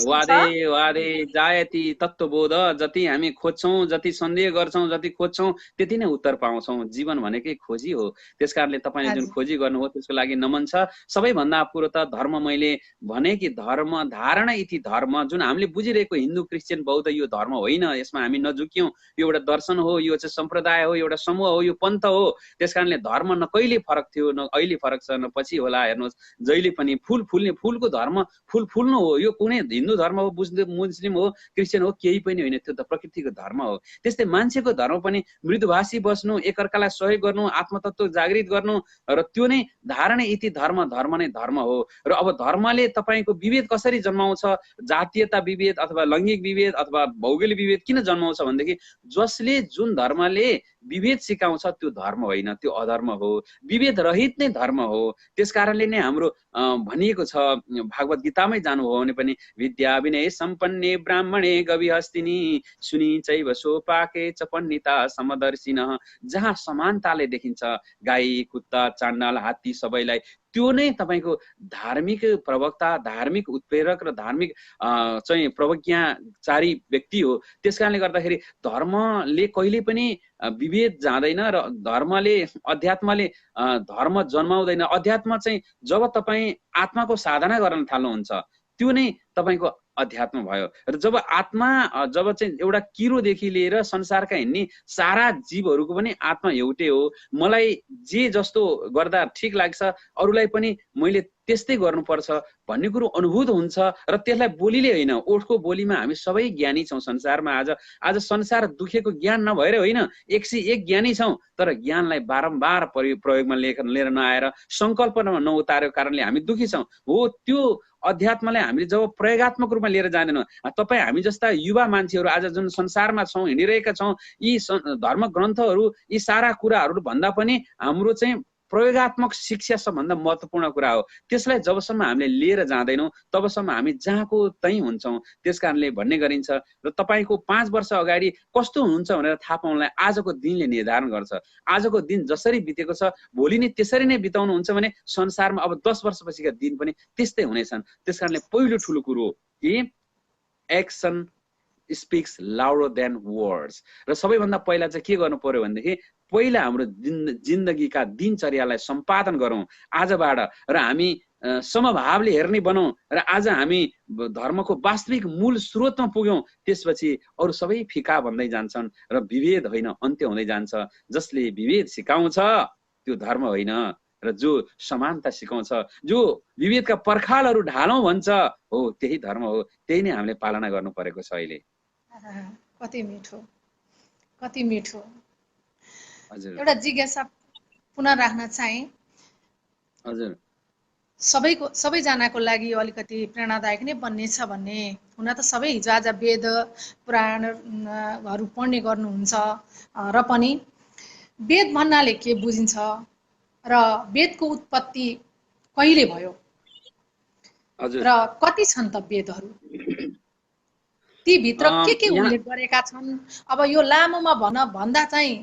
वादे जायती तत्त्वबोध, जति हामी खोज्छौँ, जति सन्देह गर्छौँ, जति खोज्छौँ त्यति नै उत्तर पाउँछौँ। जीवन भनेकै खोजी हो। त्यसकारणले तपाईँले जुन खोजी गर्नु हो त्यसको लागि नमन छ। सबैभन्दा पुरो त धर्म मैले भने कि धर्म धारणा इति धर्म, जुन हामीले बुझिरहेको हिन्दू क्रिस्चियन बौद्ध यो धर्म होइन। यसमा हामी नझुक्यौँ। यो एउटा दर्शन हो, यो चाहिँ सम्प्रदाय हो, एउटा समूह हो, यो पन्थ हो। त्यसकारणले धर्म न कहिले फरक थियो, न अहिले फरक छ, न पछि होला। हेर्नुहोस्, जहिले पनि फुल फुल्ने, फुलको धर्म फुल फुल्नु हो। यो कुनै हिन्दू धर्म हो, मुस्लिम हो, क्रिस्चियन हो, केही पनि होइन। त्यो त प्रकृतिको धर्म हो। त्यस्तै मान्छेको धर्म पनि मृदुभाषी बस्नु, एकअर्कालाई सहयोग गर्नु, आत्मतत्व जागृत गर्नु, र त्यो नै धारणा इति धर्म, धर्म नै धर्म हो। र अब धर्मले तपाईँको विभेद कसरी जन्माउँछ, जातीयता विभेद अथवा लैङ्गिक विभेद अथवा भौगोलिक विभेद किन जन्माउँछ भनेदेखि जसले जुन धर्मले विभेद सिकाउँछ त्यो धर्म होइन, त्यो अधर्म हो। विभेद रहित नै धर्म हो। त्यसकारणले नै हाम्रो भनिएको छ भागवत गीतामै जानुभयो भने पनि, विद्या विनय सम्पन्ने ब्राह्मणे गविहस्तिनी सुनि चैव सोपाके च पण्डिता समदर्शिनः। जहाँ समानताले देखिन्छ, गाई कुत्ता चाण्डाल हात्ती सबैलाई, त्यो नै तपाईँको धार्मिक प्रवक्ता, धार्मिक उत्प्रेरक र धार्मिक चाहिँ प्रवज्ञाचारी व्यक्ति हो। त्यसकारणले गर्दाखेरि धर्मले कहिले पनि विभेद जाँदैन र अध्यात्मले धर्म जन्माउँदैन। अध्यात्म चाहिँ जब तपाईँ आत्माको साधना गर्न थाल्नुहुन्छ त्यो नै तपाईँको अध्यात्म भयो। र जब चाहिँ एउटा किरोदेखि लिएर संसारका हिँड्ने सारा जीवहरूको पनि आत्मा एउटै हो। मलाई जे जस्तो गर्दा ठिक लाग्छ अरूलाई पनि मैले त्यस्तै गर्नुपर्छ भन्ने कुरो अनुभूत हुन्छ। र त्यसलाई बोलीले होइन, ओठको बोलीमा हामी सबै ज्ञानी छौँ संसारमा। आज संसार दुखेको ज्ञान नभएर होइन, 101 ज्ञानी छौँ, तर ज्ञानलाई बारम्बार प्रयोगमा लिएर नआएर सङ्कल्पमा नउतारेको कारणले हामी दुखी छौँ। हो, त्यो अध्यात्मलाई हामीले जब प्रयोगात्मक रूपमा लिएर जाँदैनौँ, तपाईँ हामी जस्ता युवा मान्छेहरू आज जुन संसारमा छौँ, हिँडिरहेका छौँ, यी धर्म ग्रन्थहरू, यी सारा कुराहरू भन्दा पनि हाम्रो चाहिँ प्रयोगात्मक शिक्षा सबभन्दा महत्त्वपूर्ण कुरा हो। त्यसलाई जबसम्म हामीले लिएर जाँदैनौँ तबसम्म हामी जहाँको त्यहीँ हुन्छौँ। त्यसकारणले भन्ने गरिन्छ र तपाईँको 5 वर्ष अगाडि कस्तो हुनुहुन्छ भनेर थाहा पाउनलाई आजको दिनले निर्धारण गर्छ। आजको दिन जसरी बितेको छ भोलि नै त्यसरी नै बिताउनुहुन्छ भने संसारमा अब 10 वर्षपछिका दिन पनि त्यस्तै हुनेछन्। त्यसकारणले पहिलो ठुलो कुरो हो कि action speaks louder than words. र सबैभन्दा पहिला चाहिँ के गर्नु पर्यो भनेदेखि पहिला हाम्रो जिन्दगीका दिनचर्यालाई सम्पादन गरौँ आजबाट, र हामी समभावले हेर्ने बनौँ, र आज हामी धर्मको वास्तविक मूल स्रोतमा पुग्यौँ। त्यसपछि अरू सबै फिका भन्दै जान्छन् र विभेद होइन अन्त्य हुँदै जान्छ। जसले विभेद सिकाउँछ त्यो धर्म होइन, र जो समानता सिकाउँछ, जो विभेदका पर्खालहरू ढालौँ भन्छ, हो त्यही धर्म हो। त्यही नै हामीले पालना गर्नु परेको छ अहिले। कति मिठो, कति मिठो। हजुर एउटा जिज्ञासा पुनः राख्न चाहे, हजुर सबैजनाको लागि अलिकति प्रेरणादायक नै बन्नेछ भन्ने। हुन त सबै हिजो आज वेद पुराणहरू पढ्ने गर्नुहुन्छ, र पनि वेद भन्नाले के बुझिन्छ र वेदको उत्पत्ति कहिले भयो र कति छन् त वेदहरू, ती भित्र के उल्लेख गरेका छन्। अब यो लामोमा भन्दा चाहिँ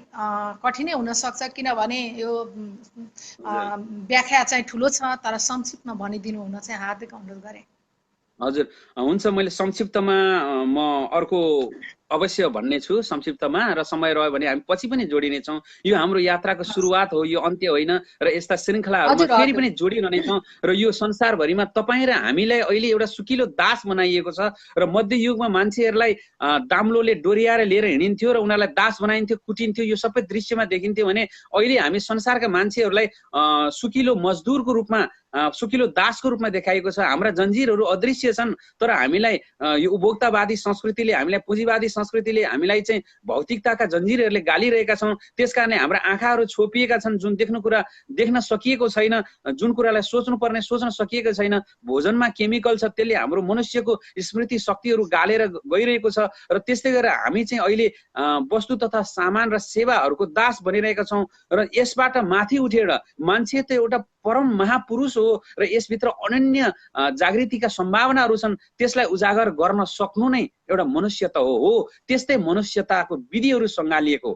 कठिनै हुन सक्छ, किनभने यो व्याख्या चाहिँ ठुलो छ, तर संक्षिप्तमा भनिदिनु हुन चाहिँ हार्दिक अनुरोध गरे। हजुर हुन्छ, मैले संक्षिप्तमा म अर्को अवश्य भन्ने छु संक्षिप्तमा, र समय रह्यो भने हामी पछि पनि जोडिने छौँ। यो हाम्रो यात्राको सुरुवात हो, यो अन्त्य होइन, र यस्ता श्रृङ्खलाहरूमा फेरि पनि जोडिरहनेछौँ। र यो संसारभरिमा तपाईँ र हामीलाई अहिले एउटा सुकिलो दास बनाइएको छ, र मध्ययुगमा मान्छेहरूलाई दाम्लोले डोर्याएर लिएर हिँडिन्थ्यो र उनीहरूलाई दास बनाइन्थ्यो, कुटिन्थ्यो, यो सबै दृश्यमा देखिन्थ्यो भने अहिले हामी संसारका मान्छेहरूलाई सुकिलो मजदुरको रूपमा, सुकिलो दासको रूपमा देखाइएको छ। हाम्रा जन्जिरहरू अदृश्य छन्, तर हामीलाई यो उपभोक्तावादी संस्कृतिले, हामीलाई पुँजीवादी संस्कृतिले हामीलाई चाहिँ भौतिकताका जन्जिरहरूले गालिरहेका छौँ। त्यसकारणले हाम्रा आँखाहरू छोपिएका छन्, जुन देख्न सकिएको छैन, जुन कुरालाई सोच्नुपर्ने सोच्न सकिएको छैन। भोजनमा केमिकल छ, त्यसले हाम्रो मनुष्यको स्मृति शक्तिहरू गालेर गइरहेको छ, र त्यस्तै गरेर हामी चाहिँ अहिले वस्तु तथा सामान र सेवाहरूको दास बनिरहेका छौँ। र यसबाट माथि उठेर मान्छे त एउटा परम महापुरुष हो, र यसभित्र अनन्य जागृतिका सम्भावनाहरू छन्, त्यसलाई उजागर गर्न सक्नु नै एउटा मनुष्यता हो। त्यस्तै मनुष्यताको विधिहरू सङ्गालिएको,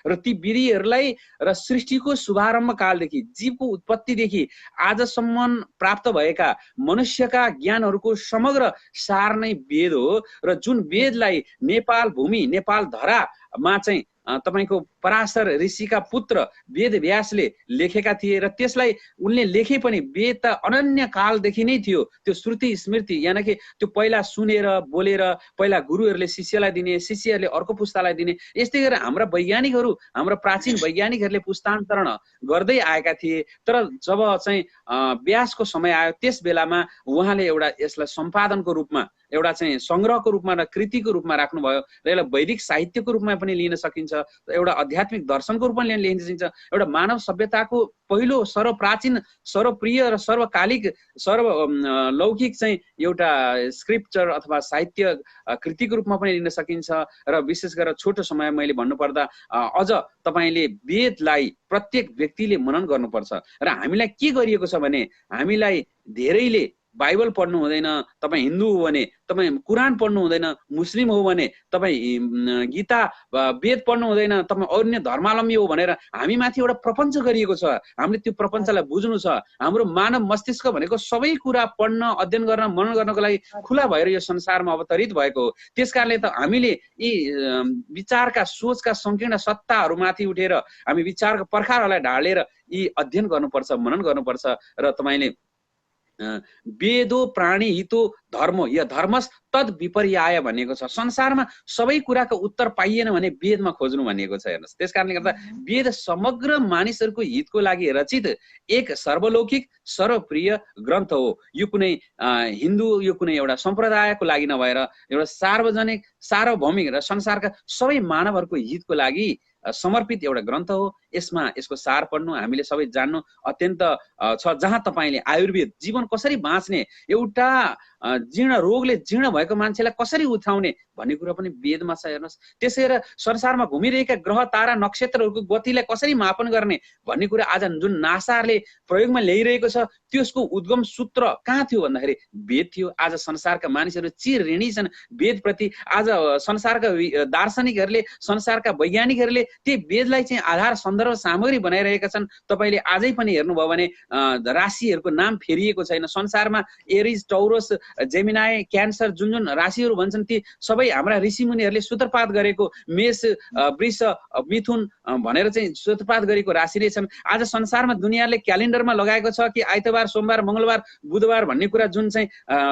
र ती विधिहरूलाई र सृष्टिको शुभारम्भ कालदेखि, जीवको उत्पत्तिदेखि आजसम्म प्राप्त भएका मनुष्यका ज्ञानहरूको समग्र सार नै वेद हो। र जुन वेदलाई नेपाल भूमि, नेपाल धरामा चाहिँ तपाईको पराशर ऋषिका पुत्र वेद व्यासले लेखेका थिए, र त्यसलाई उनले लेखे पनि वेद त अनन्य कालदेखि नै थियो। त्यो श्रुति स्मृति यानि कि त्यो पहिला सुनेर बोलेर पहिला गुरुहरूले शिष्यलाई दिने, शिष्यहरूले अर्को पुस्तालाई दिने, यस्तै गरेर हाम्रा वैज्ञानिकहरू, हाम्रा प्राचीन वैज्ञानिकहरूले पुस्तान्तरण गर्दै आएका थिए। तर जब चाहिँ व्यासको समय आयो, त्यस बेलामा उहाँले एउटा यसलाई सम्पादनको रूपमा, एउटा चाहिँ संग्रहको रूपमा र कृतिको रूपमा राख्नुभयो, र यसलाई वैदिक साहित्यको रूपमा पनि लिन सकिन्छ, एउटा आध्यात्मिक दर्शनको रूपमा लिन सकिन्छ। एउटा मानव सभ्यताको पहिलो सर्वप्राचीन, सर्वप्रिय र सर्वकालिक, सर्वलौकिक चाहिँ एउटा स्क्रिप्चर अथवा साहित्य कृतिको रूपमा पनि लिन सकिन्छ। र विशेष गरेर छोटो समय मैले भन्नुपर्दा अझ तपाईँले वेदलाई प्रत्येक व्यक्तिले मनन गर्नुपर्छ। र हामीलाई के गरिएको छ भने, हामीलाई धेरैले बाइबल पढ्नु हुँदैन, तपाईँ हिन्दू हो भने, तपाईँ कुरान पढ्नु हुँदैन, मुस्लिम हो भने तपाईँ गीता वेद पढ्नु हुँदैन, तपाईँ अन्य धर्मावलम्बी हो भनेर हामी माथि एउटा प्रपञ्च गरिएको छ। हामीले त्यो प्रपञ्चलाई बुझ्नु छ। हाम्रो मानव मस्तिष्क भनेको सबै कुरा पढ्न, अध्ययन गर्न, मनन गर्नको लागि खुला भएर यो संसारमा अवतरित भएको हो। त्यसकारणले त हामीले यी विचारका, सोचका सङ्कीर्ण सत्ताहरूमाथि उठेर हामी विचारको पर्खालहरूलाई ढालेर यी अध्ययन गर्नुपर्छ, मनन गर्नुपर्छ। र तपाईँले वेदो प्राणी हितो धर्मो या धर्मस तद विपर्याय भनिएको छ। संसारमा सबै कुराको उत्तर पाइएन भने वेदमा खोज्नु भनिएको छ। हेर्नुहोस्, त्यसकारणले गर्दा वेद समग्र मानिसहरूको हितको लागि रचित एक सर्वलौकिक सर्वप्रिय ग्रन्थ हो। यो कुनै हिन्दू, यो कुनै एउटा सम्प्रदायको लागि नभएर एउटा सार्वजनिक, सार्वभौमिक र संसारका सबै मानवहरूको हितको लागि समर्पित एउटा ग्रन्थ हो। यसमा यसको सार पढ्नु, हामीले सबै जान्नु अत्यन्त छ। जहाँ तपाईँले आयुर्वेद, जीवन कसरी बाँच्ने, एउटा जीर्ण रोगले जीर्ण भएको मान्छेलाई कसरी उठाउने भन्ने कुरा पनि वेदमा छ। हेर्नुहोस्, त्यसै संसारमा घुमिरहेका ग्रह तारा नक्षत्रहरूको गतिलाई कसरी मापन गर्ने भन्ने कुरा आज जुन नासाले प्रयोगमा ल्याइरहेको छ, त्यसको उद्गम सूत्र कहाँ थियो भन्दाखेरि वेद थियो। आज संसारका मानिसहरू चिर ऋणी छन् वेदप्रति। आज संसारका दार्शनिकहरूले, संसारका वैज्ञानिकहरूले त्यो वेदलाई चाहिँ आधार सन्दर्भ सामग्री बनाइरहेका छन्। तपाईँले आजै पनि हेर्नुभयो भने राशिहरूको नाम फेरिएको छैन। संसारमा एरिज, टौरस जेमिनाई, क्यान्सर, जुन जुन राशिहरू भन्छन् ती सबै हाम्रा ऋषिमुनिहरूले सूत्रपात गरेको मेष, वृष, मिथुन भनेर चाहिँ सूत्रपात गरेको राशि नै छन्। आज संसारमा दुनियाँले क्यालेन्डरमा लगाएको छ कि आइतबार, सोमबार, मङ्गलबार, बुधबार भन्ने कुरा जुन चाहिँ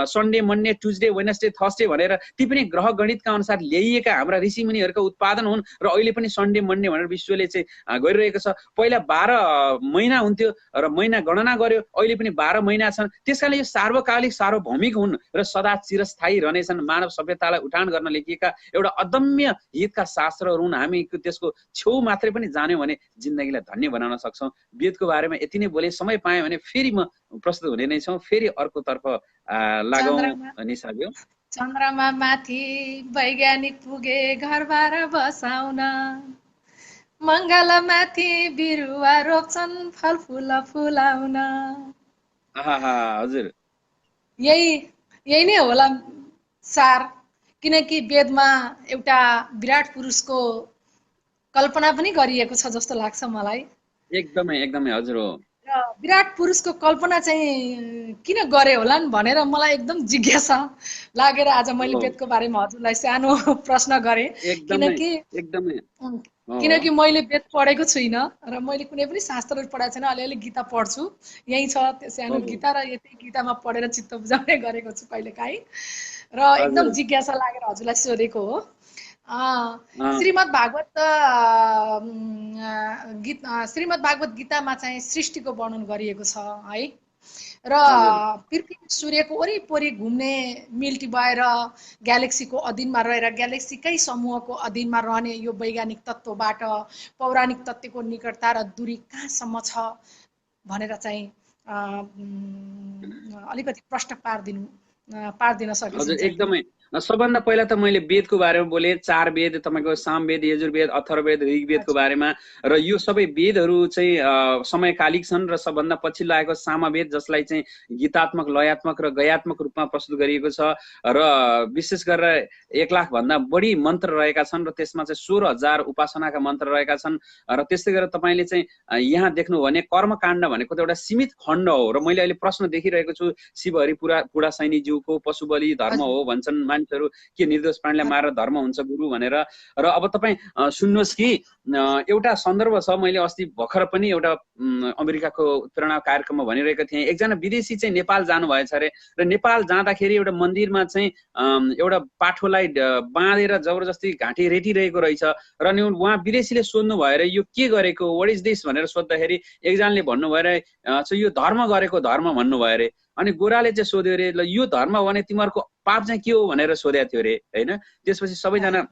Sunday, Monday, Tuesday, Wednesday, Thursday भनेर ती पनि ग्रह गणितका अनुसार ल्याइएका हाम्रा ऋषिमुनिहरूको उत्पादन हुन् र अहिले पनि सन्डे, मन्डे भनेर विश्वले चाहिँ गरिरहेको छ। पहिला 12 महिना हुन्थ्यो र महिना गणना गर्यो, अहिले पनि 12 महिना छन्। त्यसकारणले यो सार्वकालिक, सार्वभौमिक हुन् र सदा चिरस्थायी रहनेछन्। मानव सभ्यतालाई उठान गर्न लेखिएका एउटा अदम्य हितका शास्त्रहरू हुन्। हामी त्यसको छेउ मात्रै पनि जान्यौँ भने जिन्दगीलाई धन्य बनाउन सक्छौँ। वेदको बारेमा यति नै बोले, समय पाएँ भने फेरि म प्रस्तुत हुने नै छौँ। फेरि अर्कोतर्फ लागौँ निसाज्यू। चन्द्रमा माथि वैज्ञानिक पुगे घरबार बसाउन, मङ्गल माथि बिरुवा रोप्छन् फलफुल फुलाउन। हजुर, यही नै होला सार। किनकि वेदमा एउटा विराट पुरुषको कल्पना पनि गरिएको छ जस्तो लाग्छ मलाई। एकदमै एकदमै हजुर हो। र विराट पुरुषको कल्पना चाहिँ किन गरे होलान् भनेर मलाई एकदम जिज्ञासा लागेर आज मैले वेदको बारेमा हजुरलाई सानो प्रश्न गरेँ। किनकि मैले वेद पढेको छुइनँ र मैले कुनै पनि शास्त्रहरू पढाएको छैन। अलिअलि गीता पढ्छु, यहीँ छ त्यो सानो गीता, र यतै गीतामा पढेर चित्त बुझाउने गरेको छु कहिलेकाहीँ, र एकदम जिज्ञासा लागेर हजुरलाई सोधेको हो। श्रीमद् भागवत गीतामा चाहिँ सृष्टिको वर्णन गरिएको छ है, र पृथ्वी सूर्यको वरिपरि घुम्ने मिल्टी भएर ग्यालेक्सीको अधीनमा रहेर ग्यालेक्सीकै समूहको अधीनमा रहने यो वैज्ञानिक तत्त्वबाट पौराणिक तत्त्वको निकटता र दूरी कहाँसम्म छ भनेर चाहिँ अलिकति प्रश्न पार्दिन सकिन्छ। एकदमै सबभन्दा पहिला त मैले वेदको बारेमा बोले। 4 वेद, तपाईँको सामवेद, यजुर्वेद, अथर्ववेद, ऋग्वेदको बारेमा, र यो सबै वेदहरू चाहिँ समयकालिक छन्। र सबभन्दा पछिल्लो आएको सामवेद, जसलाई चाहिँ गीतात्मक, लयात्मक र गयात्मक रूपमा प्रस्तुत गरिएको छ, र विशेष गरेर 1 लाख भन्दा बढी मन्त्र रहेका छन्, र त्यसमा चाहिँ 16,000 उपासनाका मन्त्र रहेका छन्। र त्यस्तै गरेर तपाईँले चाहिँ यहाँ देख्नु भने कर्मकाण्ड भनेको त एउटा सीमित खण्ड हो। र मैले अहिले प्रश्न देखिरहेको छु, शिवहरि पुरा सैनीज्यूको पशु बलि धर्म हो भन्छन् मानिसहरू, के निर्दोष प्राणीलाई मारेर धर्म हुन्छ गुरु भनेर। र अब तपाईँ सुन्नुहोस् कि एउटा सन्दर्भ छ। मैले अस्ति भर्खर पनि एउटा अमेरिकाको प्रेरणा कार्यक्रममा भनिरहेको थिएँ। एकजना विदेशी चाहिँ नेपाल जानुभएछ अरे, र नेपाल जाँदाखेरि एउटा मन्दिरमा चाहिँ एउटा पाठोलाई बाँधेर जबरजस्ती घाँटी रेटिरहेको रहेछ। र नि उहाँ विदेशीले सोध्नु भएर यो के गरेको, वाट इज दिस भनेर सोद्धाखेरि एकजनाले भन्नुभयो अरे चाहिँ यो धर्म गरेको धर्म भन्नुभयो अरे। अनि गोराले चाहिँ सोध्यो अरे, ल यो धर्म भने तिमीहरूको पाप चाहिँ के हो भनेर सोधेको थियो अरे होइन। त्यसपछि सबैजना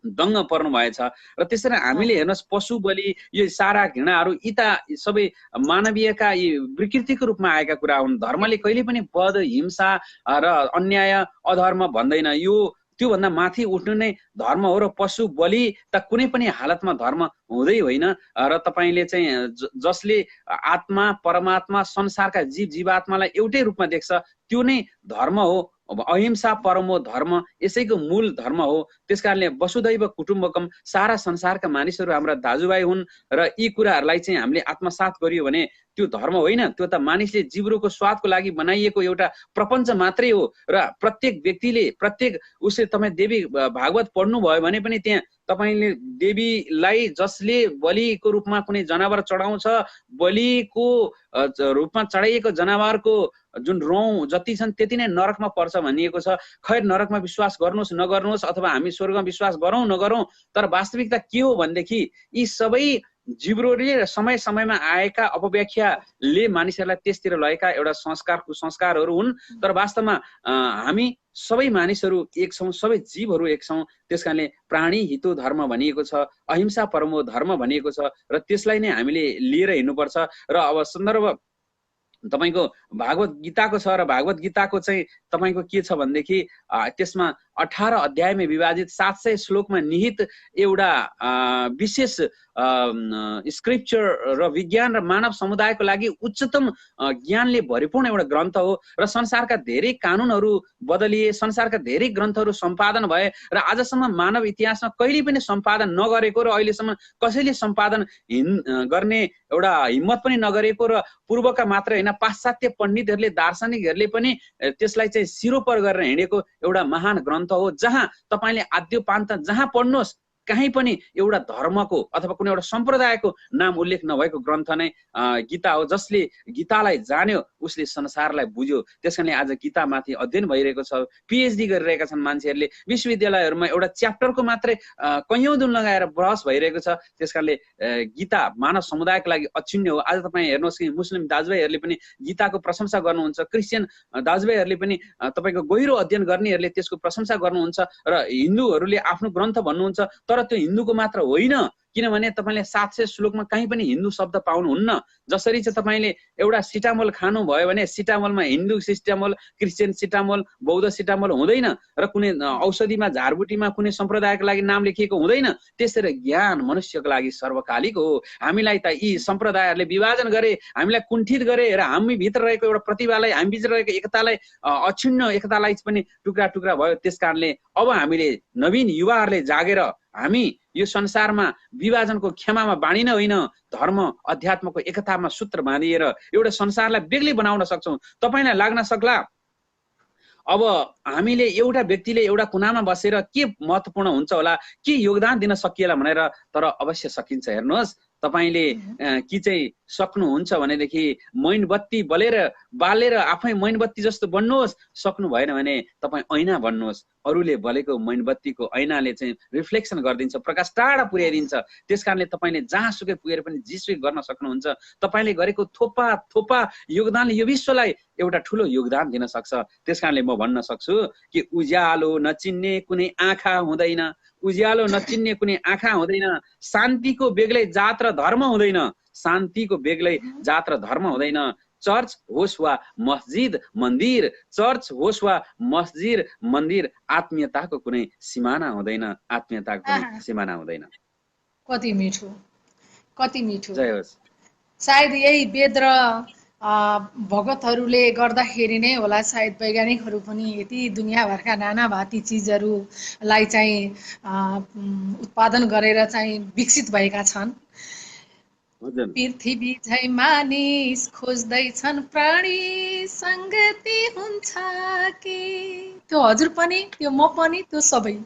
दङ्ग पर्नु भएछ। र त्यसरी हामीले हेर्नुहोस्, पशु बलि, यो सारा घृणाहरू यी त सबै मानवीयका यी विकृतिको रूपमा आएका कुरा हुन्। धर्मले कहिले पनि वध, हिंसा र अन्याय, अधर्म भन्दैन। यो त्योभन्दा माथि उठ्नु नै धर्म हो। र पशु बलि त कुनै पनि हालतमा धर्म हुँदै होइन। र तपाईँले चाहिँ जसले आत्मा, परमात्मा, संसारका जीवात्मालाई एउटै रूपमा देख्छ त्यो नै धर्म हो। अहिंसा परमो धर्म यसैको मूल धर्म हो। त्यसकारणले वसुधैव कुटुम्बकम, सारा संसारका मानिसहरू हाम्रा दाजुभाइ हुन्। र यी कुराहरूलाई चाहिँ हामीले आत्मसात गरियो भने त्यो धर्म होइन, त्यो त मानिसले जिब्रोको स्वादको लागि बनाइएको एउटा प्रपञ्च मात्रै हो। र प्रत्येक व्यक्तिले प्रत्येक उसले तपाईँ देवी भागवत पढ्नुभयो भने पनि त्यहाँ तपाईँले देवीलाई जसले बलिको रूपमा कुनै जनावर चढाउँछ, बलिको रूपमा चढाइएको जनावरको जुन रौँ जति छन् त्यति नै नरकमा पर्छ भनिएको छ। खैर नरकमा विश्वास गर्नुहोस् नगर्नुहोस्, अथवा हामी स्वर्गमा विश्वास गरौँ नगरौँ, तर वास्तविकता के हो भनेदेखि यी सबै जिब्रोले समय समयमा आएका अपव्याख्याले मानिसहरूलाई त्यसतिर लगेका एउटा कुसंस्कारहरू हुन्। तर वास्तवमा हामी सबै मानिसहरू एक छौँ, सबै जीवहरू एक छौँ। त्यसकारणले प्राणी हितो धर्म भनिएको छ, अहिंसा परमो धर्म भनिएको छ, र त्यसलाई नै हामीले लिएर हिँड्नुपर्छ। र अब सन्दर्भ तपाईँको भागवत गीताको छ, र भागवत गीताको चाहिँ तपाईँको के छ भनेदेखि त्यसमा 18 अध्यायमा विभाजित 700 श्लोकमा निहित एउटा विशेष स्क्रिप्चर र विज्ञान र मानव समुदायको लागि उच्चतम ज्ञानले भरिपूर्ण एउटा ग्रन्थ हो र संसारका धेरै कानुनहरू बदलिए, संसारका धेरै ग्रन्थहरू सम्पादन भए र आजसम्म मानव इतिहासमा कहिले पनि सम्पादन नगरेको र अहिलेसम्म कसैले सम्पादन गर्ने एउटा हिम्मत पनि नगरेको र पूर्वका मात्र हैन पाश्चात्य पण्डितहरूले दार्शनिकहरूले पनि त्यसलाई चाहिँ सिरोपर गरेर हिँडेको एउटा महान ग्रन्थ हो, जहाँ तपाईले आद्योपान्त जहाँ पढ्नुहोस् कहीँ पनि एउटा धर्मको अथवा कुनै एउटा सम्प्रदायको नाम उल्लेख नभएको ग्रन्थ नै गीता हो। जसले गीतालाई जान्यो उसले संसारलाई बुझ्यो। त्यसकारणले आज गीतामाथि अध्ययन भइरहेको छ, पीएचडी गरिरहेका छन् मान्छेहरूले, विश्वविद्यालयहरूमा एउटा च्याप्टरको मात्रै कैयौं दिन लगाएर बहस भइरहेको छ। त्यसकारणले गीता मानव समुदायको लागि अक्षुण्य हो। आज तपाईँ हेर्नुहोस् कि मुस्लिम दाजुभाइहरूले पनि गीताको प्रशंसा गर्नुहुन्छ, क्रिस्चियन दाजुभाइहरूले पनि तपाईँको गहिरो अध्ययन गर्नेहरूले त्यसको प्रशंसा गर्नुहुन्छ र हिन्दूहरूले आफ्नो ग्रन्थ भन्नुहुन्छ। तर त्यो हिन्दूको मात्र होइन, किनभने तपाईले 700 श्लोकमा कहीँ पनि हिन्दू शब्द पाउनुहुन्न। जसरी चाहिँ तपाईले एउटा सिटामोल खानु भयो भने सिटामोलमा हिन्दू सिटामोल, क्रिस्चियन सिटामोल, बौद्ध सिटामोल हुँदैन र कुनै औषधिमा झारबुटीमा कुनै सम्प्रदायको लागि नाम लेखिएको हुँदैन। त्यसरी ज्ञान मनुष्यको लागि सर्वकालिक हो। हामीलाई त यी सम्प्रदायहरूले विभाजन गरे, हामीलाई कुण्ठित गरे र हामी भित्र रहेको एउटा प्रतिभालाई, हामी भित्र रहेको एकतालाई, अक्षुण्ण एकतालाई पनि टुक्रा टुक्रा भयो। त्यसकारणले अब हामीले नवीन युवाहरूले जागेर हामी यो संसारमा विभाजनको क्षमामा बाँडिन होइन, धर्म अध्यात्मको एकतामा सूत्र बाँधिएर एउटा संसारलाई बेग्लै बनाउन सक्छौँ। तपाईलाई लाग्न सक्ला अब हामीले एउटा व्यक्तिले एउटा कुनामा बसेर के महत्त्वपूर्ण हुन्छ होला, के योगदान दिन सकिएला भनेर, तर अवश्य सकिन्छ। हेर्नुहोस्, तपाईले कि चाहिँ सक्नुहुन्छ भनेदेखि मैनबत्ती बालेर आफै मैनबत्ती जस्तो बन्नुहोस्, सक्नु भएन भने तपाईँ ऐना बन्नुहोस्। अरूले बलेको मैनबत्तीको ऐनाले चाहिँ रिफ्लेक्सन गरिदिन्छ, प्रकाश टाढा पुर्याइदिन्छ। त्यसकारणले तपाईँले जहाँसुकै पुगेर पनि जेसुकै गर्न सक्नुहुन्छ। तपाईँले गरेको थोपा थोपा योगदानले यो विश्वलाई एउटा ठुलो योगदान दिन सक्छ। त्यसकारणले म भन्न सक्छु कि उज्यालो नचिन्ने कुनै आँखा हुँदैन, उज्यालो नचिन्ने कुनै आँखा हुँदैन, शान्तिको बेग्लै जात र धर्म हुँदैन, शान्तिको बेग्लै जात र धर्म हुँदैन। चर्च होस् वा मस्जिद मन्दिर, चर्च होस् वा मस्जिद मन्दिर, आत्मीयताको कुनै सिमाना हुँदैन, आत्मीयताको कुनै सिमाना हुँदैन। कति मिठो, कति मिठो। जय होस्। सायद यही वेद र भगतहरूले गर्दाखेरि नै होला, सायद वैज्ञानिकहरू पनि यति दुनियाँभरका नाना भाँती चिजहरूलाई चाहिँ उत्पादन गरेर चाहिँ विकसित भएका छन्। पृथ्वी झै मानिस खोज्दैछन् प्राणी संगति हुन्छ कि, त्यो हजुर पनि, त्यो म पनि, त्यो सबै।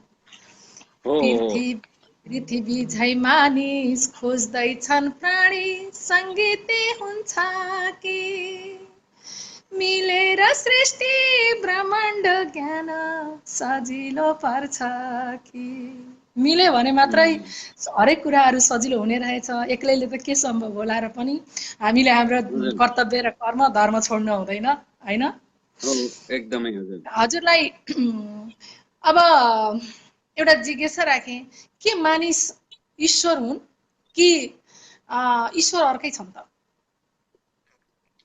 पृथ्वी झै मानिस खोज्दैछन् प्राणी संगति हुन्छ कि, मिलेर सृष्टि ब्रह्माण्ड ज्ञान सजिलो पर्छ कि। मिल्यो भने मात्रै हरेक कुराहरू सजिलो हुने रहेछ। एक्लैले त के सम्भव होला र पनि हामीले हाम्रो कर्तव्य र कर्म धर्म छोड्नु हुँदैन, होइन? एकदमै हजुरलाई अब एउटा जिज्ञासा राखेँ, के मानिस ईश्वर हुन् कि ईश्वर अर्कै छन् त?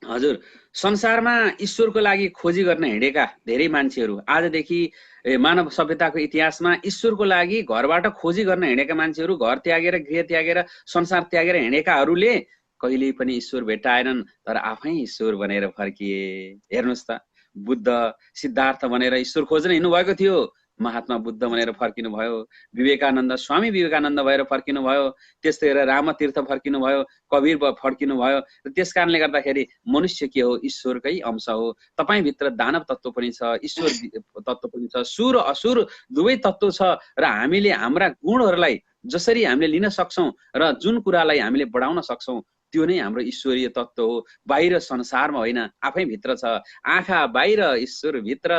हजुर, संसारमा ईश्वरको लागि खोजी गर्न हिँडेका धेरै मान्छेहरू, आजदेखि मानव सभ्यताको इतिहासमा ईश्वरको लागि घरबाट खोजी गर्न हिँडेका मान्छेहरू, घर त्यागेर गृह त्यागेर संसार त्यागेर हिँडेकाहरूले कहिल्यै पनि ईश्वर भेटाएनन्, तर आफै ईश्वर बनेर फर्किए। हेर्नुहोस् त, बुद्ध सिद्धार्थ बनेर ईश्वर खोज्न हिँड्नु भएको थियो, महात्मा बुद्ध भनेर फर्किनु भयो, विवेकानन्द स्वामी विवेकानन्द भएर फर्किनु भयो, त्यस्तै गरेर रामतीर्थ फर्किनु भयो, कबीर फर्किनु भयो। र त्यस कारणले गर्दाखेरि मनुष्य के हो? ईश्वरकै अंश हो। तपाईभित्र दानव तत्त्व पनि छ, ईश्वर तत्त्व पनि छ, सुर असुर दुवै तत्त्व छ। र हामीले हाम्रा गुणहरूलाई जसरी हामीले लिन सक्छौँ र जुन कुरालाई हामीले बढाउन सक्छौँ त्यो नै हाम्रो ईश्वरीय तत्त्व हो। बाहिर संसारमा होइन, आफै भित्र छ। आँखा बाहिर, ईश्वर भित्र।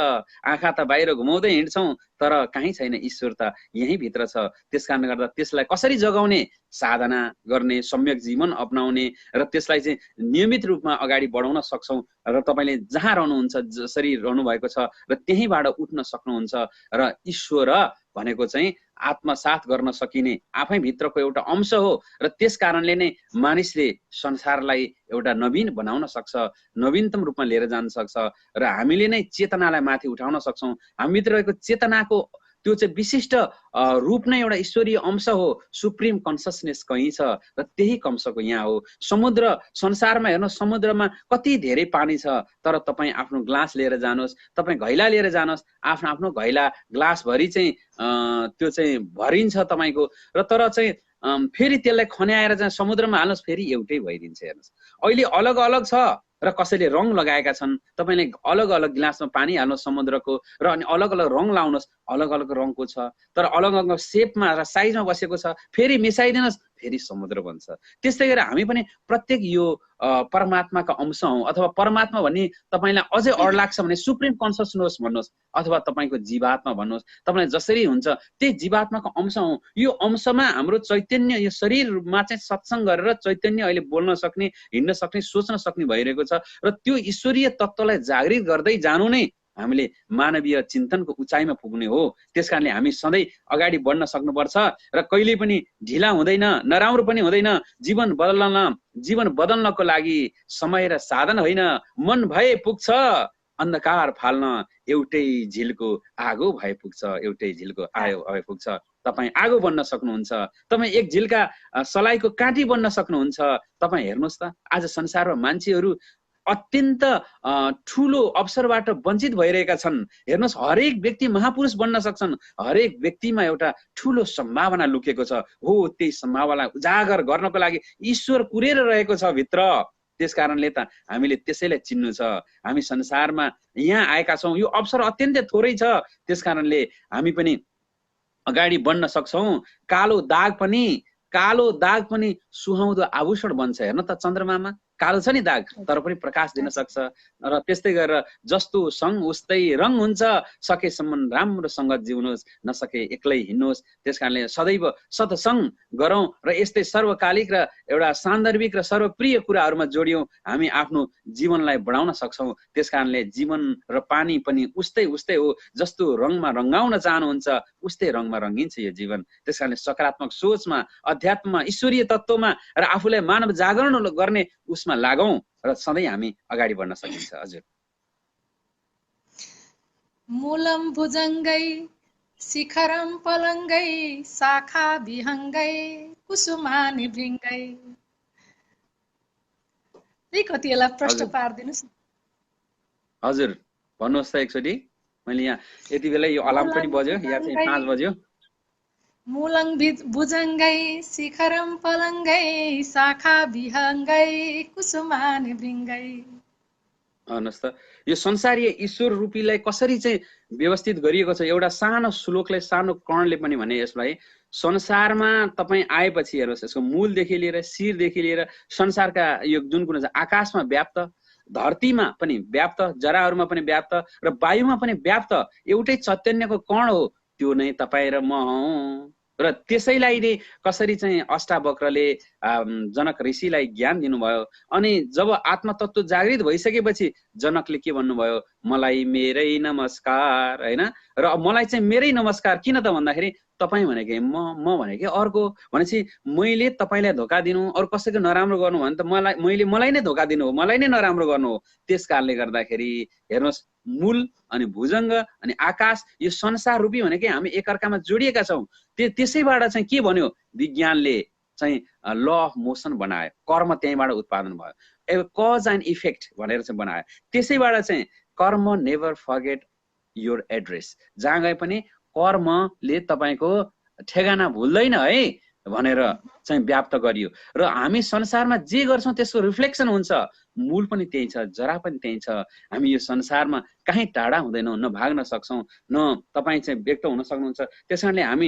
आँखा त बाहिर घुमाउँदै हिँड्छौँ, तर कहीँ छैन, ईश्वर त यहीँ भित्र छ। त्यस कारणले गर्दा त्यसलाई कसरी जगाउने? साधना गर्ने, सम्यक जीवन अपनाउने र त्यसलाई चाहिँ नियमित रूपमा अगाडि बढाउन सक्छौँ। र तपाईँले जहाँ रहनुहुन्छ, जसरी रहनु भएको छ र त्यहीँबाट उठ्न सक्नुहुन्छ। र ईश्वर भनेको चाहिँ आत्मसात गर्न सकिने आफै भित्रको एउटा अंश हो र त्यस कारणले नै मानिसले संसारलाई एउटा नवीन बनाउन सक्छ, नवीनतम रूपमा लिएर जान सक्छ र हामीले नै चेतनालाई माथि उठाउन सक्छौँ। हामीभित्र रहेको चेतनाको त्यो चाहिँ विशिष्ट रूप नै एउटा ईश्वरीय अंश हो, सुप्रिम कन्सियसनेस कहीँ छ र त्यही अंशको यहाँ हो। समुद्र संसारमा हेर्नु, समुद्रमा कति धेरै पानी छ, तर तपाईँ आफ्नो ग्लास लिएर जानुहोस्, तपाईँ घैला लिएर जानुहोस्, आफ्नो आफ्नो घैला ग्लासभरि चाहिँ त्यो चाहिँ भरिन्छ तपाईँको, र तर चाहिँ फेरि त्यसलाई खन्याएर चाहिँ समुद्रमा हाल्नुहोस्, फेरि एउटै भइदिन्छ। हेर्नुहोस्, अहिले अलग अलग छ र कसैले रङ लगाएका छन्, तपाईँले अलग अलग गिलासमा पानी हाल्नुहोस् समुद्रको र अनि अलग अलग रङ लाउनुहोस्, अलग अलग रङको छ, तर अलग अलग सेपमा र साइजमा बसेको छ, फेरि मिसाइदिनुहोस्, फेरि समुद्र बन्छ। त्यस्तै गरेर हामी पनि प्रत्येक यो परमात्माका अंश हौँ, अथवा परमात्मा भन्ने तपाईँलाई अझै अड लाग्छ भने सुप्रिम कन्सियसनेस भन्नुहोस्, अथवा तपाईँको जीवात्मा भन्नुहोस्, तपाईँलाई जसरी हुन्छ त्यही जीवात्माको अंश हौँ। यो अंशमा हाम्रो चैतन्य, यो शरीरमा चाहिँ सत्सङ्ग गरेर चैतन्य अहिले बोल्न सक्ने, हिँड्न सक्ने, सोच्न सक्ने भइरहेको छ र त्यो ईश्वरीय तत्त्वलाई जागृत गर्दै जानु नै हामीले मानवीय चिन्तनको उचाइमा पुग्ने हो। त्यसकारणले हामी सधैँ अगाडि बढ्न सक्नुपर्छ र कहिले पनि ढिला हुँदैन, नराम्रो पनि हुँदैन। जीवन बदल्नको लागि समय र साधन होइन, मन भए पुग्छ अन्धकार फाल्न, एउटै झिलको आगो भए पुग्छ, एउटै झिलको आयो भए पुग्छ। तपाईँ आगो बन्न सक्नुहुन्छ, तपाईँ एक झिलका सलाइको काँटी बन्न सक्नुहुन्छ। तपाईँ हेर्नुहोस् त, आज संसारमा मान्छेहरू अत्यन्त ठुलो अवसरबाट वञ्चित भइरहेका छन्। हेर्नुहोस्, हरेक व्यक्ति महापुरुष बन्न सक्छन्, हरेक व्यक्तिमा एउटा ठुलो सम्भावना लुकेको छ। हो, त्यही सम्भावना उजागर गर्नको लागि ईश्वर कुरेर रहेको छ भित्र। त्यस कारणले त हामीले त्यसैलाई चिन्नु छ। हामी संसारमा यहाँ आएका छौँ, यो अवसर अत्यन्तै थोरै छ। त्यस कारणले हामी पनि अगाडि बढ्न सक्छौँ। कालो दाग पनि सुहाउँदो आभूषण बन्छ। हेर्नु त, चन्द्रमामा कालो छ नि दाग, तर पनि प्रकाश दिन सक्छ। र त्यस्तै गरेर जस्तो सङ्ग उस्तै रङ हुन्छ। सकेसम्म राम्रो सङ्गत जिउनुहोस्, नसके एक्लै हिँड्नुहोस्। त्यस कारणले सदैव सत्सङ्ग गरौँ र यस्तै सर्वकालिक र एउटा सान्दर्भिक र सर्वप्रिय कुराहरूमा जोडियौँ। हामी आफ्नो जीवनलाई बढाउन सक्छौँ। त्यस कारणले जीवन र पानी पनि उस्तै हो। जस्तो रङमा रङ्गाउन चाहनुहुन्छ, उस्तै रङमा रङ्गिन्छ यो जीवन। त्यस कारणले सकारात्मक सोचमा, अध्यात्ममा, ईश्वरीय तत्त्वमा र आफूलाई मानव जागरण गर्ने उसमा लागौँ र सधैँ हामी अगाडि बढ्न सकिन्छ। हजुर। मूलम भुजङ्गै शिखरम पलङ्गै शाखा विहङ्गै कुसुमानि भृङ्गै। कति यसलाई प्रश्न पारिदिनुहोस्। हजुर, भन्नुहोस् त एकचोटि। मैले यहाँ यति बेला यो अलार्म पनि बज्यो, यहाँ चाहिँ 5 बज्यो। मूलं भुजङ्गै शिखरम पलङ्गै शाखा विहङ्गै कुसुमानि भृङ्गै। भन्नुहोस् त, यो संसारीय ईश्वर रूपीलाई कसरी चाहिँ व्यवस्थित गरिएको छ। एउटा सानो श्लोकले, सानो कर्णले पनि भने यसलाई, संसारमा तपाईँ आएपछि हेर्नुहोस्, यसको मूलदेखि लिएर शिरदेखि लिएर संसारका यो जुन कुरो छ, आकाशमा व्याप्त, धरतीमा पनि व्याप्त, जराहरूमा पनि व्याप्त र वायुमा पनि व्याप्त एउटै चैतन्यको कण हो। त्यो नै तपाईँ र म हौँ। र त्यसैलाई नै कसरी चाहिँ अष्टावक्रले जनक ऋषिलाई ज्ञान दिनुभयो। अनि जब आत्मतत्व जागृत भइसकेपछि जनकले के भन्नुभयो, मलाई मेरै नमस्कार, होइन। र मलाई चाहिँ मेरै नमस्कार किन त भन्दाखेरि, तपाईँ भनेकै म भनेकै अर्को भनेपछि मैले तपाईँलाई धोका दिनु, अरू कसैको नराम्रो गर्नु भने त मलाई नै धोका दिनु हो, मलाई नै नराम्रो गर्नु हो। त्यस कारणले गर्दाखेरि हेर्नुहोस्, मूल अनि भुजङ्ग अनि आकाश, यो संसार रूपी भनेकै हामी एकअर्कामा जोडिएका छौँ। त्यसैबाट चाहिँ के भन्यो, विज्ञानले चाहिँ ल अफ मोसन बनायो, कर्म त्यहीँबाट उत्पादन भयो, कज एन्ड इफेक्ट भनेर चाहिँ बनायो। त्यसैबाट चाहिँ कर्म नेभर फर्गेट योर एड्रेस, जहाँ गए पनि कर्मले तपाईँको ठेगाना भुल्दैन है भनेर चाहिँ व्याप्त गरियो। र हामी संसारमा जे गर्छौँ त्यसको रिफ्लेक्सन हुन्छ। मूल पनि त्यही छ, जरा पनि त्यही छ। हामी यो संसारमा कहीँ टाढा हुँदैनौँ, न भाग्न सक्छौँ, न तपाईँ चाहिँ व्यक्त हुन सक्नुहुन्छ। त्यस कारणले हामी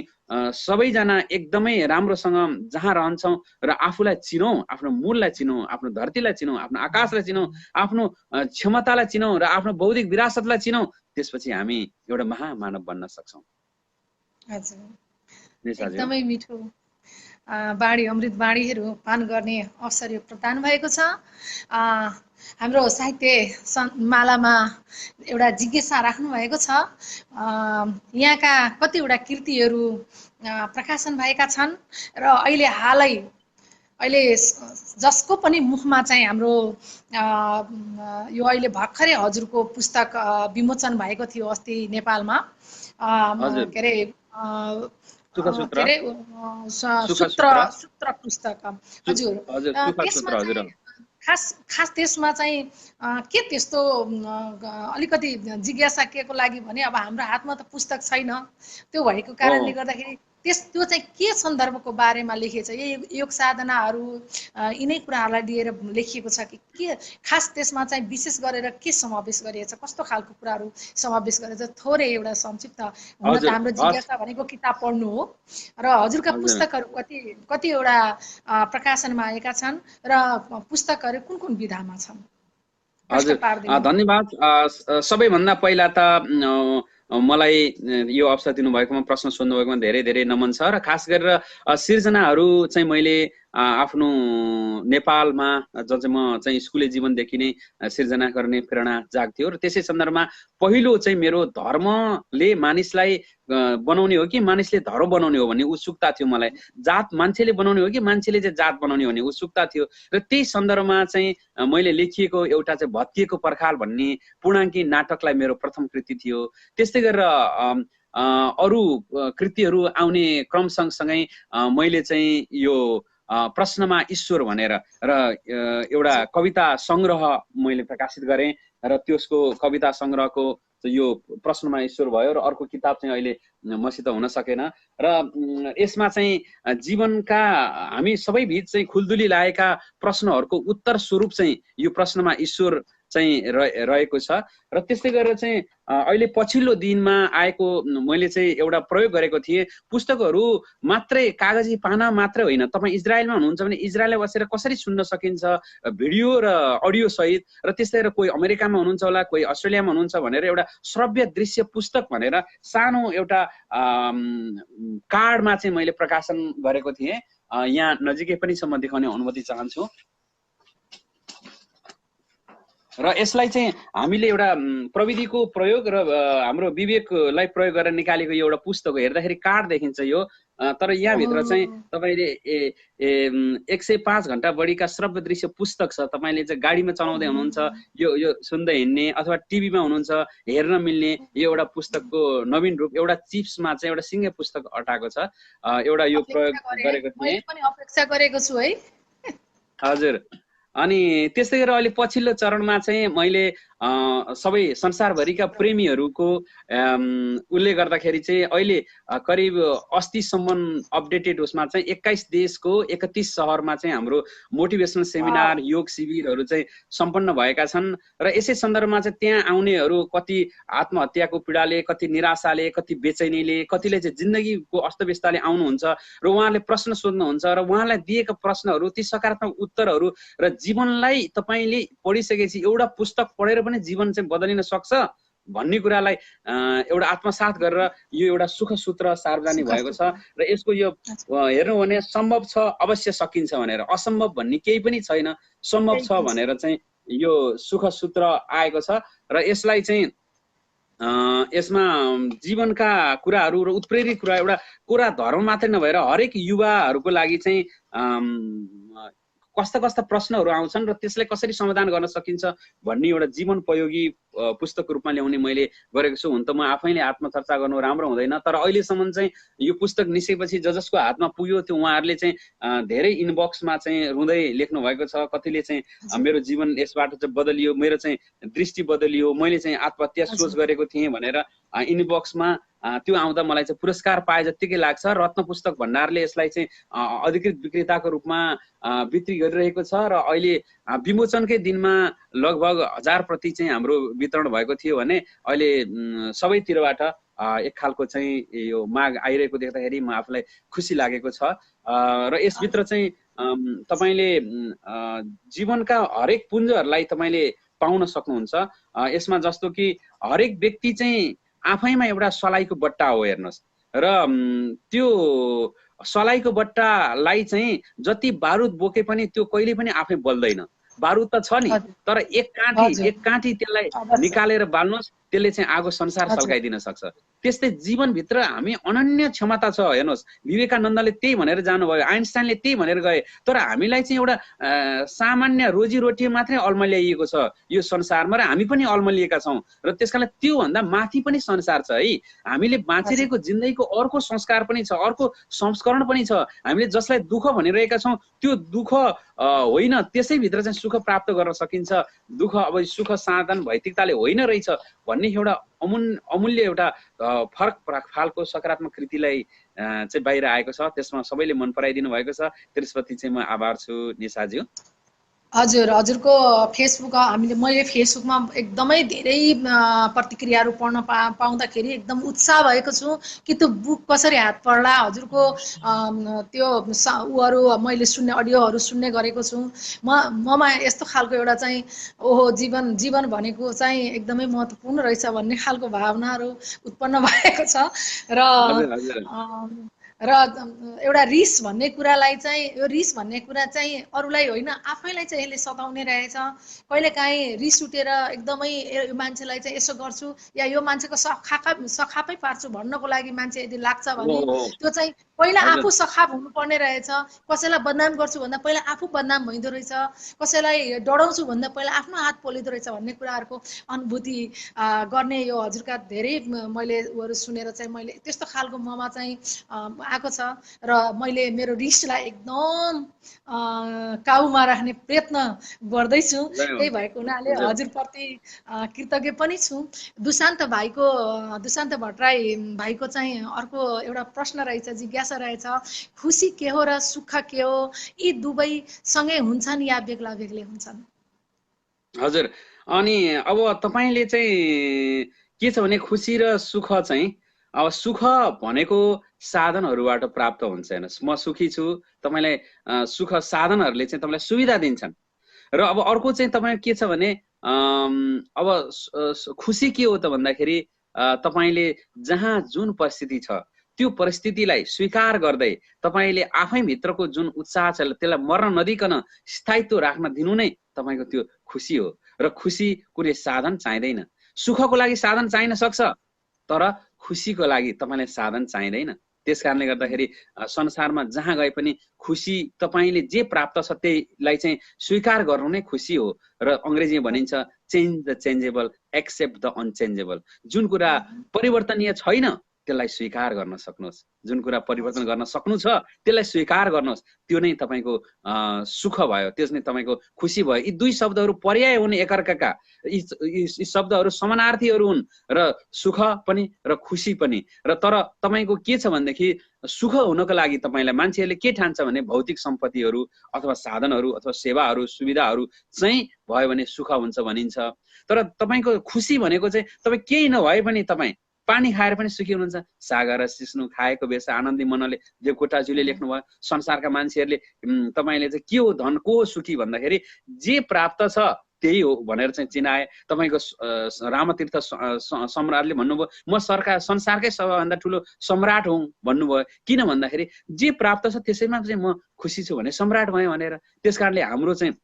सबैजना एकदमै राम्रोसँग जहाँ रहन्छौँ र आफूलाई चिनौँ, आफ्नो मूललाई चिनौँ, आफ्नो धरतीलाई चिनौँ, आफ्नो आकाशलाई चिनौँ, आफ्नो क्षमतालाई चिनौँ र आफ्नो बौद्धिक विरासतलाई चिनौँ। त्यसपछि हामी एउटा महामानव बन्न सक्छौँ। हजुर, एकदमै मिठो। बाणी अमृत बाणीहरू पान गर्ने अवसर यो प्रदान भएको छ। हाम्रो साहित्य मालामा एउटा जिज्ञासा राख्नु भएको छ। यहाँका कतिवटा कृतिहरू प्रकाशन भएका छन् र अहिले जसको पनि मुखमा चाहिँ हाम्रो यो अहिले भर्खरै हजुरको पुस्तक विमोचन भएको थियो अस्ति नेपालमा, के अरे सूत्र पुस्तक। हजुर, त्यसमा खास त्यसमा चाहिँ के त्यस्तो अलिकति जिज्ञासा के को लागि भने अब हाम्रो हातमा त पुस्तक छैन, त्यो भएको कारणले गर्दाखेरि त्यो चाहिँ के सन्दर्भको बारेमा लेखिएको छ, योग साधनाहरू यिनै कुराहरूलाई लिएर लेखिएको छ कि के खास त्यसमा चाहिँ विशेष गरेर के समावेश गरिएको छ, कस्तो खालको कुराहरू समावेश गरेर थोरै एउटा संक्षिप्त। हुन त हाम्रो जिज्ञासा भनेको किताब पढ्नु हो र हजुरका पुस्तकहरू कतिवटा प्रकाशनमा आएका छन् र पुस्तकहरू कुन कुन विधामा छन्? हजुर, धन्यवाद। सबैभन्दा पहिला त मलाई यो अवसर दिनुभएकोमा, प्रश्न सोध्नुभएकोमा धेरै धेरै नमन छ। र खास गरेर सिर्जनाहरू चाहिँ मैले आफ्नो नेपालमा जब चाहिँ म चाहिँ स्कुले जीवनदेखि नै सिर्जना गर्ने प्रेरणा जाग्थ्यो र त्यसै सन्दर्भमा पहिलो चाहिँ मेरो धर्मले मानिसलाई बनाउने हो कि मानिसले धर्म बनाउने हो भन्ने उत्सुकता थियो मलाई। जात मान्छेले बनाउने हो कि मान्छेले चाहिँ जात बनाउने भन्ने उत्सुकता थियो र त्यही सन्दर्भमा चाहिँ मैले लेखिएको एउटा चाहिँ भत्किएको पर्खाल भन्ने पूर्णाङ्की नाटकलाई मेरो प्रथम कृति थियो। त्यस्तै गरेर अरू कृतिहरू आउने क्रम सँगसँगै मैले चाहिँ यो प्रश्नमा ईश्वर भनेर र एउटा कविता सङ्ग्रह मैले प्रकाशित गरेँ र त्यसको कविता सङ्ग्रहको यो प्रश्नमा ईश्वर भयो र अर्को किताब चाहिँ अहिले मसित हुन सकेन। र यसमा चाहिँ जीवनका हामी सबै बीच चाहिँ खुल्दुली लागेका प्रश्नहरूको उत्तर स्वरूप चाहिँ यो प्रश्नमा ईश्वर चाहिँ रहेको छ। र त्यस्तै गरेर चाहिँ अहिले पछिल्लो दिनमा आएको मैले चाहिँ एउटा प्रयोग गरेको थिएँ, पुस्तकहरू मात्रै कागजी पाना मात्रै होइन, तपाईँ इजरायलमा हुनुहुन्छ भने इजरायललाई बसेर कसरी सुन्न सकिन्छ भिडियो र अडियो सहित, र त्यस्तै गरेर कोही अमेरिकामा हुनुहुन्छ होला, कोही अस्ट्रेलियामा हुनुहुन्छ भनेर एउटा श्रव्य दृश्य पुस्तक भनेर सानो एउटा कार्डमा चाहिँ मैले प्रकाशन गरेको थिएँ। यहाँ नजिकै पनि सम्म देखाउने अनुमति चाहन्छु। र यसलाई चाहिँ हामीले एउटा प्रविधिको प्रयोग र हाम्रो विवेकलाई प्रयोग गरेर निकालेको यो एउटा पुस्तक हो। हेर्दाखेरि कार्ड देखिन्छ यो, तर यहाँभित्र चाहिँ तपाईँले 105 घन्टा बढीका श्रव्य दृश्य पुस्तक छ। तपाईँले चाहिँ गाडीमा चलाउँदै हुनुहुन्छ, यो सुन्दै हिँड्ने, अथवा टिभीमा हुनुहुन्छ हेर्न मिल्ने यो एउटा पुस्तकको नवीन रूप, एउटा चिप्समा चाहिँ एउटा सिङ्गै पुस्तक अटाएको छ। एउटा यो प्रयोग गरेको थिएँ, अपेक्षा गरेको छु है। हजुर। अनि त्यस्तै गरेर अहिले पछिल्लो चरणमा चाहिँ मैले सबै संसारभरिका प्रेमीहरूको उल्लेख गर्दाखेरि चाहिँ अहिले करिब 80सम्म अपडेटेड उसमा चाहिँ 21 देशको 31 सहरमा चाहिँ हाम्रो मोटिभेसनल सेमिनार, योग शिविरहरू चाहिँ सम्पन्न भएका छन्। र यसै सन्दर्भमा चाहिँ त्यहाँ आउनेहरू कति आत्महत्याको पीडाले, कति निराशाले, कति बेचैनीले, कतिले चाहिँ जिन्दगीको अस्तव्यस्तताले आउनुहुन्छ र उहाँले प्रश्न सोध्नुहुन्छ र उहाँलाई दिएका प्रश्नहरू, ती सकारात्मक उत्तरहरू र जीवनलाई तपाईँले पढिसकेपछि एउटा पुस्तक पढेर पनि जीवन चाहिँ बदलिन सक्छ भन्ने कुरालाई एउटा आत्मसात गरेर यो एउटा सुख सूत्र सार्वजनिक भएको छ। र यसको यो हेर्नु भने सम्भव छ, अवश्य सकिन्छ भनेर, असम्भव भन्ने केही पनि छैन, सम्भव छ भनेर चाहिँ यो सुख सूत्र आएको छ। र यसलाई चाहिँ यसमा जीवनका कुराहरू र उत्प्रेरित कुरा, एउटा कुरा धर्म मात्रै नभएर हरेक युवाहरूको लागि चाहिँ कस्ता कस्ता प्रश्नहरू आउँछन् र त्यसलाई कसरी समाधान गर्न सकिन्छ भन्ने एउटा जीवनोपयोगी पुस्तकको रूपमा ल्याउने मैले गरेको छु। हुन त म आफैले आत्मचर्चा गर्नु राम्रो हुँदैन, तर अहिलेसम्म चाहिँ यो पुस्तक निस्केपछि जसको हातमा पुग्यो त्यो उहाँहरूले चाहिँ धेरै इनबक्समा चाहिँ रुँदै लेख्नु भएको छ। कतिले चाहिँ मेरो जीवन यसबाट चाहिँ बदलियो, मेरो चाहिँ दृष्टि बदलियो, मैले चाहिँ आत्महत्या सोच गरेको थिएँ भनेर इनबक्समा त्यो आउँदा मलाई चाहिँ पुरस्कार पाए जत्तिकै लाग्छ। रत्न पुस्तक भण्डारले यसलाई चाहिँ अधिकृत विक्रेताको रूपमा बिक्री गरिरहेको छ र अहिले विमोचनकै दिनमा लगभग 1000 प्रति चाहिँ हाम्रो वितरण भएको थियो भने अहिले सबैतिरबाट एक खालको चाहिँ यो माग आइरहेको देख्दाखेरि म आफूलाई खुसी लागेको छ। र यसभित्र चाहिँ तपाईँले जीवनका हरेक पुञ्जहरूलाई तपाईँले पाउन सक्नुहुन्छ। यसमा जस्तो कि हरेक व्यक्ति चाहिँ आफैमा एउटा सलाइको बट्टा हो हेर्नुहोस्, र त्यो सलाइको बट्टालाई चाहिँ जति बारुद बोके पनि त्यो कहिले पनि आफै बल्दैन। बारुद त छ नि, हजुर तर एक काँठी त्यसलाई अवश्य निकालेर बाल्नुहोस्, त्यसले चाहिँ आगो संसार हजुर सल्काइदिन सक्छ। त्यस्तै जीवनभित्र हामी अनन्य क्षमता छ। हेर्नुहोस्, विवेकानन्दले त्यही भनेर जानुभयो, आइन्स्टाइनले त्यही भनेर गए, तर हामीलाई चाहिँ एउटा सामान्य रोजीरोटी मात्रै अल्मल्याइएको छ यो संसारमा, र हामी पनि अल्मलिएका छौँ। र त्यसकारण त्योभन्दा माथि पनि संसार छ है। हामीले बाँचिरहेको जिन्दगीको अर्को संस्कार पनि छ, अर्को संस्करण पनि छ। हामीले जसलाई दुःख भनिरहेका छौँ त्यो दुःख होइन, त्यसैभित्र चाहिँ सुख प्राप्त गर्न सकिन्छ। दुःख अब सुख साधन भौतिकताले होइन रहेछ भन्ने एउटा अमूल्य एउटा फरक खालको सकारात्मक कृतिलाई चाहिँ बाहिर आएको छ। त्यसमा सबैले मन पराइदिनु भएको छ, त्यसप्रति चाहिँ म आभार छु निशाज्यू। हजुर, हजुरको फेसबुक मैले फेसबुकमा एकदमै धेरै प्रतिक्रियाहरू पढ्न पाउँदाखेरि एकदम उत्साह भएको छु कि त्यो बुक कसरी हात पर्ला। हजुरको त्यो उहरू मैले अडियोहरू सुन्ने गरेको छु। ममा यस्तो खालको एउटा चाहिँ ओहो जीवन भनेको चाहिँ एकदमै महत्त्वपूर्ण रहेछ भन्ने खालको भावनाहरू उत्पन्न भएको छ। र एउटा रिस भन्ने कुरालाई चाहिँ, यो रिस भन्ने कुरा चाहिँ अरूलाई होइन आफैलाई चाहिँ यसले सताउने रहेछ। कहिलेकाहीँ रिस उठेर एकदमै यो मान्छेलाई चाहिँ यसो गर्छु या यो मान्छेको सखापै पार्छु भन्नको लागि मान्छे यदि लाग्छ भने त्यो चाहिँ पहिला आफू सखाप हुनुपर्ने रहेछ। कसैलाई बदनाम गर्छु भन्दा पहिला आफू बदनाम भइदो रहेछ, कसैलाई डराउँछु भन्दा पहिला आफ्नो हात पोलिदो रहेछ भन्ने कुराहरूको अनुभूति गर्ने यो हजुरका धेरै मैले उहरू सुनेर चाहिँ मैले त्यस्तो खालको ममा चाहिँ आएको छ। र मैले मेरो रिसलाई एकदम काबुमा राख्ने प्रयत्न गर्दैछु। त्यही भएको हुनाले हजुरप्रति कृतज्ञ पनि छु। दुशान्त भट्टराई भाइको चाहिँ अर्को एउटा प्रश्न रहेछ, जिज्ञासा रहेछ, खुसी के हो र सुख के हो? यी दुवै सँगै हुन्छन् या बेग्ला बेग्लै हुन्छन्? हजुर, अनि अब तपाईँले चाहिँ के छ भने खुसी र सुख चाहिँ अब सुख भनेको साधनहरूबाट प्राप्त हुन्छ। हेर्नुहोस्, म सुखी छु, तपाईँलाई सुख साधनहरूले चाहिँ तपाईँलाई सुविधा दिन्छन्। र अब अर्को चाहिँ तपाईँ के छ भने अब खुसी के हो त भन्दाखेरि तपाईँले जहाँ जुन परिस्थिति छ त्यो परिस्थितिलाई स्वीकार गर्दै तपाईँले आफैभित्रको जुन उत्साह छ त्यसलाई मर्न नदिकन स्थायित्व राख्न दिनु नै तपाईँको त्यो खुसी हो। र खुसी कुनै साधन चाहिँदैन। सुखको लागि साधन चाहिन सक्छ, तर खुसीको लागि तपाईँलाई साधन चाहिँदैन। त्यस कारणले गर्दाखेरि संसारमा जहाँ गए पनि खुसी तपाईँले जे प्राप्त छ त्यहीलाई चाहिँ स्वीकार गर्नु नै खुसी हो। र अङ्ग्रेजीमा भनिन्छ change the changeable, except the unchangeable. जुन कुरा परिवर्तनीय छैन त्यसलाई स्वीकार गर्न सक्नुहोस्, जुन कुरा परिवर्तन गर्न सक्नु छ त्यसलाई स्वीकार गर्नुहोस्। त्यो नै तपाईँको सुख भयो, त्यस नै तपाईँको खुसी भयो। यी दुई शब्दहरू पर्याय हुन् एकअर्काका, यी शब्दहरू समानार्थीहरू हुन्, र सुख पनि र खुसी पनि। र तर तपाईँको के छ भनेदेखि सुख हुनको लागि तपाईँलाई मान्छेहरूले के ठान्छ भने भौतिक सम्पत्तिहरू अथवा साधनहरू अथवा सेवाहरू सुविधाहरू चाहिँ भयो भने सुख हुन्छ भनिन्छ। तर तपाईँको खुसी भनेको चाहिँ तपाईँ केही नभए पनि तपाईँ पानी खाएर पनि सुखी हुनुहुन्छ। सागर सिस्नु खाएको बेस आनन्दी मनले देवकोटाज्यूले लेख्नुभयो। संसारका मान्छेहरूले तपाईँले चाहिँ के हो धन को सुखी भन्दाखेरि जे प्राप्त छ त्यही हो भनेर चाहिँ चिनाए। तपाईँको रामतीर्थ सम्राटले भन्नुभयो म संसारकै सबैभन्दा ठुलो सम्राट हुँ भन्नुभयो। किन भन्दाखेरि जे प्राप्त छ त्यसैमा चाहिँ म खुसी छु भने सम्राट भएँ भनेर। त्यस कारणले हाम्रो चाहिँ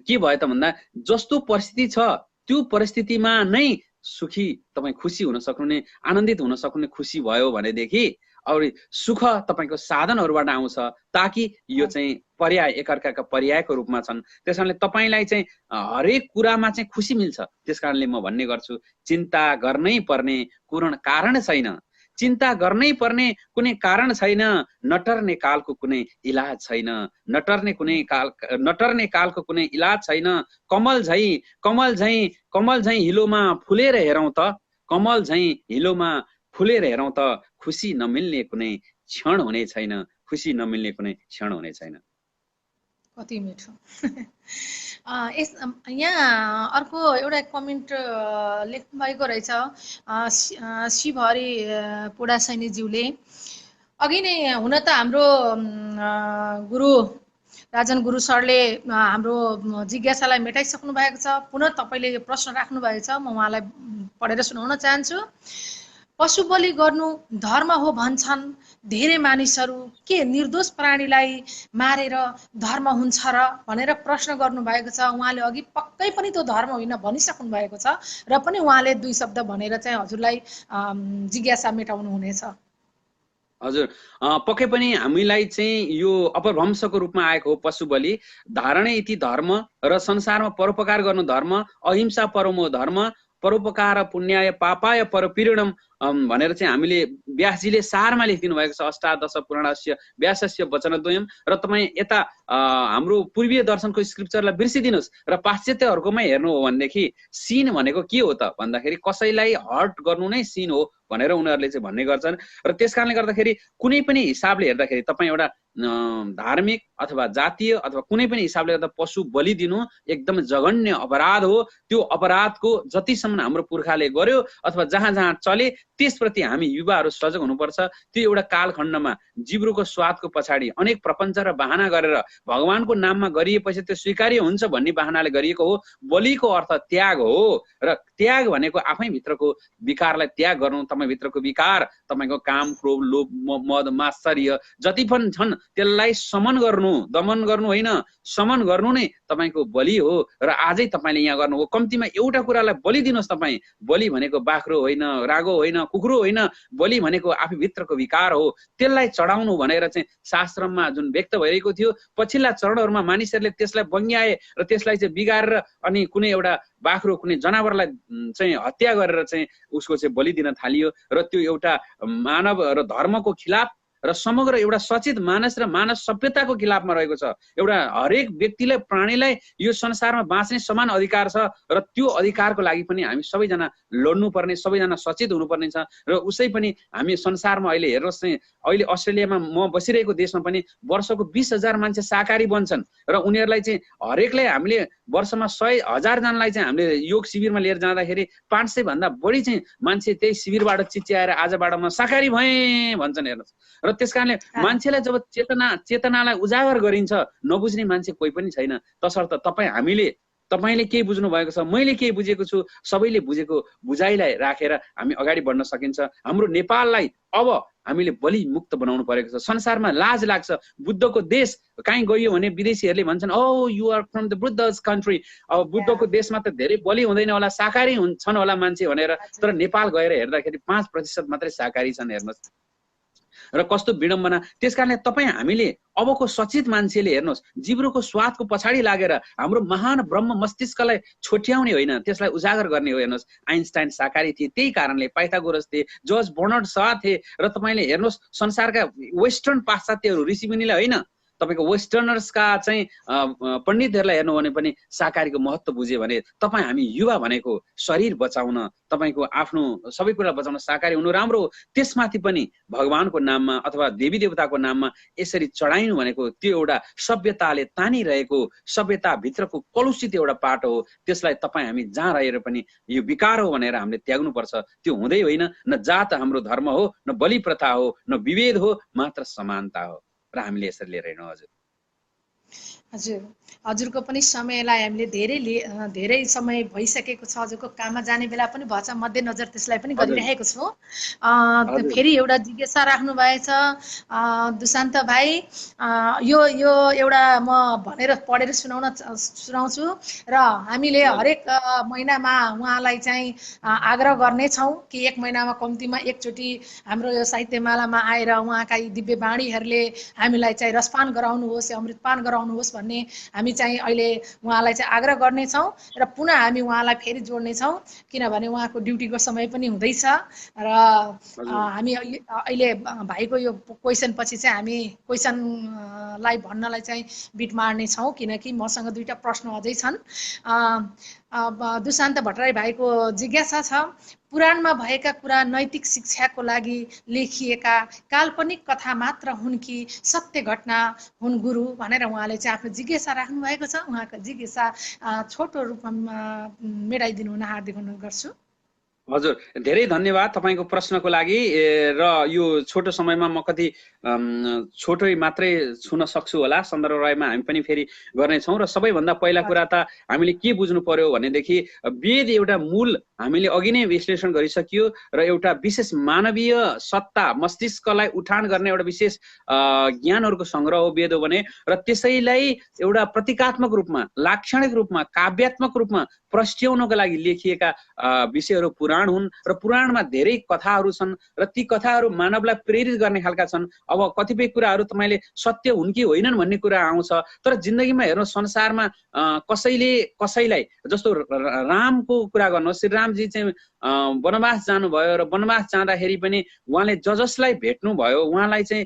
के भयो त भन्दा जस्तो परिस्थिति छ त्यो परिस्थितिमा नै सुखी तपाईँ खुसी हुन सक्नुहुने, आनन्दित हुन सक्नुहुने खुसी भयो भनेदेखि और सुख तपाईँको साधनहरूबाट आउँछ, ताकि यो चाहिँ पर्याय एकअर्काका पर्यायको रूपमा छन्। त्यस कारणले तपाईँलाई चाहिँ हरेक कुरामा चाहिँ खुसी मिल्छ। त्यस कारणले म भन्ने गर्छु चिन्ता गर्नै पर्ने कुनै कारण छैन, चिन्ता गर्नै पर्ने कुनै कारण छैन, नटर्ने कालको कुनै इलाज छैन, नटर्ने कालको कुनै इलाज छैन। कमल झैं हिलोमा फुलेर हेरौँ त, कमल झैं हिलोमा फुलेर हेरौँ त, खुसी नमिल्ने कुनै क्षण हुने छैन, खुसी नमिल्ने कुनै क्षण हुने छैन। कति मिठो। यहाँ अर्को एउटा कमेन्ट लेख्नु भएको रहेछ शिवहरि पुडासैनीज्यूले। अघि नै हुन त हाम्रो गुरु राजन गुरु सरले हाम्रो जिज्ञासालाई मेटाइसक्नु भएको छ। पुनः तपाईँले यो प्रश्न राख्नु भएको छ, म उहाँलाई पढेर सुनाउन चाहन्छु। पशु बलि गर्नु धर्म हो भन्छन् धेरै मानिसहरू। के निर्दोष प्राणीलाई मारेर धर्म हुन्छ र भनेर प्रश्न गर्नुभएको छ उहाँले। अघि पक्कै पनि त्यो धर्म होइन भनिसक्नु भएको छ र पनि उहाँले दुई शब्द भनेर चाहिँ हजुरलाई जिज्ञासा मेटाउनु हुनेछ। हजुर, पक्कै पनि हामीलाई चाहिँ यो अपभ्रंशको रूपमा आएको हो पशु बलि। धारणै इति धर्म र संसारमा परोपकार गर्नु धर्म, अहिंसा परमो धर्म, परोपकार पुण्याय पापाय परपीडनम भनेर चाहिँ हामीले व्यासजीले सारमा लेखिदिनु भएको छ अष्टादश पुराणस्य व्यासस्य वचनद्वयम। र तपाईँ यता हाम्रो पूर्वीय दर्शनको स्क्रिप्चरलाई बिर्सिदिनुहोस् र पाश्चात्यहरूकोमा हेर्नु हो भनेदेखि सिन भनेको के हो त भन्दाखेरि कसैलाई हर्ट गर्नु नै सिन हो भनेर उनीहरूले चाहिँ भन्ने गर्छन्। र त्यस कारणले गर्दाखेरि कुनै पनि हिसाबले हेर्दाखेरि तपाईँ एउटा धार्मिक अथवा जातीय अथवा कुनै पनि हिसाबले गर्दा पशु बलि दिनु एकदम जघन्य अपराध हो। त्यो अपराधको जतिसम्म हाम्रो पुर्खाले गर्यो अथवा जहाँ जहाँ चले त्यसप्रति हामी युवाहरू सजग हुनुपर्छ। त्यो एउटा कालखण्डमा जिब्रोको स्वादको पछाडि अनेक प्रपञ्च र बहाना गरेर भगवानको नाममा गरिएपछि त्यो स्वीकार्य हुन्छ भन्ने बहानाले गरिएको हो। बलिको अर्थ त्याग हो र त्याग भनेको आफै भित्रको विकारलाई त्याग गर्नु। तपाईँ भित्रको विकार, तपाईँको काम, क्रोध, लोभ, मद, मात्सर्य जति पनि छन् त्यसलाई समन गर्नु, दमन गर्नु होइन, समन गर्नु नै तपाईँको बलि हो। र आजै तपाईँले यहाँ गर्नुभयो। कम्तीमा एउटा कुरालाई बलि दिनुहोस्। तपाईँ बलि भनेको बाख्रो होइन, रागो होइन, कुखुरो होइन, बलि भनेको आफै भित्रको विकार हो। त्यसलाई चढाउनु भनेर चाहिँ शास्त्रमा जुन व्यक्त भइरहेको थियो, पछिल्ला चरणहरूमा मानिसहरूले त्यसलाई बङ्ग्याए र त्यसलाई चाहिँ बिगारेर अनि कुनै एउटा बाख्रो, कुनै जनावरलाई चाहिँ हत्या गरेर चाहिँ उसको चाहिँ बलि दिन थालियो। र त्यो एउटा मानव र धर्मको खिलाफ र समग्र एउटा सचेत मानस र मानव सभ्यताको खिलाफमा रहेको छ। एउटा हरेक व्यक्तिलाई, प्राणीलाई यो संसारमा बाँच्ने समान अधिकार छ र त्यो अधिकारको लागि पनि हामी सबैजना लड्नुपर्ने, सबैजना सचेत हुनुपर्ने छ। र उसै पनि हामी संसारमा अहिले हेर्नुहोस् चाहिँ अहिले अस्ट्रेलियामा म बसिरहेको देशमा पनि वर्षको 20,000 मान्छे शाकाहारी बन्छन् र उनीहरूलाई चाहिँ हरेकलाई हामीले वर्षमा 100,000 जनालाई चाहिँ हामीले योग शिविरमा लिएर जाँदाखेरि 500 भन्दा बढी चाहिँ मान्छे त्यही शिविरबाट चिच्याएर आजबाट म शाकाहारी भएँ भन्छन्। हेर्नुहोस्, र त्यस कारणले मान्छेलाई जब चेतनालाई उजागर गरिन्छ नबुझ्ने मान्छे कोही पनि छैन। तसर्थ तपाईँले केही बुझ्नु भएको छ, मैले केही बुझेको छु, सबैले बुझेको बुझाइलाई राखेर हामी अगाडि बढ्न सकिन्छ। हाम्रो नेपाललाई अब हामीले बलि मुक्त बनाउनु परेको छ। संसारमा लाज लाग्छ। बुद्धको देश कहीँ गयो भने विदेशीहरूले भन्छन् oh you are from the Buddha's country. अब बुद्धको देशमा त धेरै बलि हुँदैन होला, शाकाहारी छन् होला मान्छे भनेर। तर नेपाल गएर हेर्दाखेरि 5% मात्रै शाकाहारी छन्। हेर्नुहोस् र कस्तो विडम्बना। त्यसकारणले तपाईँ हामीले अबको सचेत मान्छेले हेर्नुहोस्, जिब्रोको स्वादको पछाडि लागेर हाम्रो महान ब्रह्म मस्तिष्कलाई छोट्याउने होइन, त्यसलाई उजागर गर्ने हो। हेर्नुहोस्, आइन्स्टाइन शाकाहारी थिए, त्यही कारणले पाइथागोरस थिए, जर्ज बर्नार्ड शा थिए। र तपाईँले हेर्नुहोस् संसारका वेस्टर्न पाश्चात्यहरू ऋषिमुनिलाई होइन, तपाईँको वेस्टर्नर्सका चाहिँ पण्डितहरूलाई हेर्नु भने पनि शाकाहारीको महत्त्व बुझ्यो भने तपाईँ हामी युवा भनेको शरीर बचाउन, तपाईँको आफ्नो सबै कुरा बचाउन शाकाहारी हुनु राम्रो हो। त्यसमाथि पनि भगवानको नाममा अथवा देवी देवताको नाममा यसरी चढाइनु भनेको त्यो एउटा सभ्यताले तानिरहेको सभ्यताभित्रको कलुषित एउटा पाटो हो। त्यसलाई तपाईँ हामी जहाँ रहेर पनि यो विकार हो भनेर हामीले त्याग्नुपर्छ। त्यो हुँदै होइन। न जात हाम्रो धर्म हो, न बलि प्रथा हो, न विभेद हो, मात्र समानता हो। र हामीले यसरी लिएर हिँड्नु। हजुर हजुर, हजुरको पनि समयलाई हामीले धेरै समय भइसकेको छ। हजुरको काममा जाने बेला पनि भएछ, मध्यनजर त्यसलाई पनि गरिरहेको छौँ। फेरि एउटा जिज्ञासा राख्नु भएछ दुशान्त भाइ। यो एउटा म पढेर सुनाउँछु र हामीले हरेक महिनामा उहाँलाई चाहिँ आग्रह गर्नेछौँ कि एक महिनामा कम्तीमा एकचोटि हाम्रो यो साहित्यमालामा आएर उहाँका यी दिव्य वाणीहरूले हामीलाई चाहिँ रसपान गराउनुहोस्, अमृतपान गराउनुहोस् भन्ने हामी चाहिँ अहिले उहाँलाई चाहिँ आग्रह गर्नेछौँ र पुनः हामी उहाँलाई फेरि जोड्नेछौँ, किनभने उहाँको ड्युटीको समय पनि हुँदैछ। र हामी अहिले भाइको यो क्वेसन पछि चाहिँ हामी क्वेसनलाई भन्नलाई चाहिँ बिट मार्नेछौँ, किनकि मसँग दुईवटा प्रश्न अझै छन्। दुशान्त भट्टराई भाइको जिज्ञासा छ, पुराणमा भएका कुरा नैतिक शिक्षाको लागि लेखिएका काल्पनिक कथा मात्र हुन् कि सत्य घटना हुन् गुरु भनेर उहाँले चाहिँ आफ्नो जिज्ञासा राख्नु भएको छ। उहाँको जिज्ञासा छोटो रूपमा मेटाइदिनु हुन हार्दिक अनुरोध गर्छु। हजुर, धेरै धन्यवाद तपाईँको प्रश्नको लागि। र यो छोटो समयमा म कति छोटै मात्रै छुन सक्छु होला, सन्दर्भ रहेमा हामी पनि फेरि गर्नेछौँ। र सबैभन्दा पहिला कुरा त हामीले के बुझ्नु पर्यो भनेदेखि वेद एउटा मूल हामीले अघि नै विश्लेषण गरिसकियो र एउटा विशेष मानवीय सत्ता मस्तिष्कलाई उठान गर्ने एउटा विशेष ज्ञानहरूको सङ्ग्रह हो वेद हो भने, र त्यसैलाई एउटा प्रतीकात्मक रूपमा, लाक्षणिक रूपमा, काव्यात्मक रूपमा प्रस्ट्याउनको लागि लेखिएका विषयहरू पुराण हुन्। र पुराणमा धेरै कथाहरू छन् र ती कथाहरू मानवलाई प्रेरित गर्ने खालका छन्। अब कतिपय कुराहरू तपाईँले सत्य हुन् कि होइनन् भन्ने कुरा आउँछ, तर जिन्दगीमा हेर्नु संसारमा कसैले कसैलाई, जस्तो रामको कुरा गर्नुहोस्, श्रीरामजी चाहिँ वनवास जानुभयो र वनवास जाँदाखेरि पनि उहाँले जसलाई भेट्नुभयो उहाँलाई चाहिँ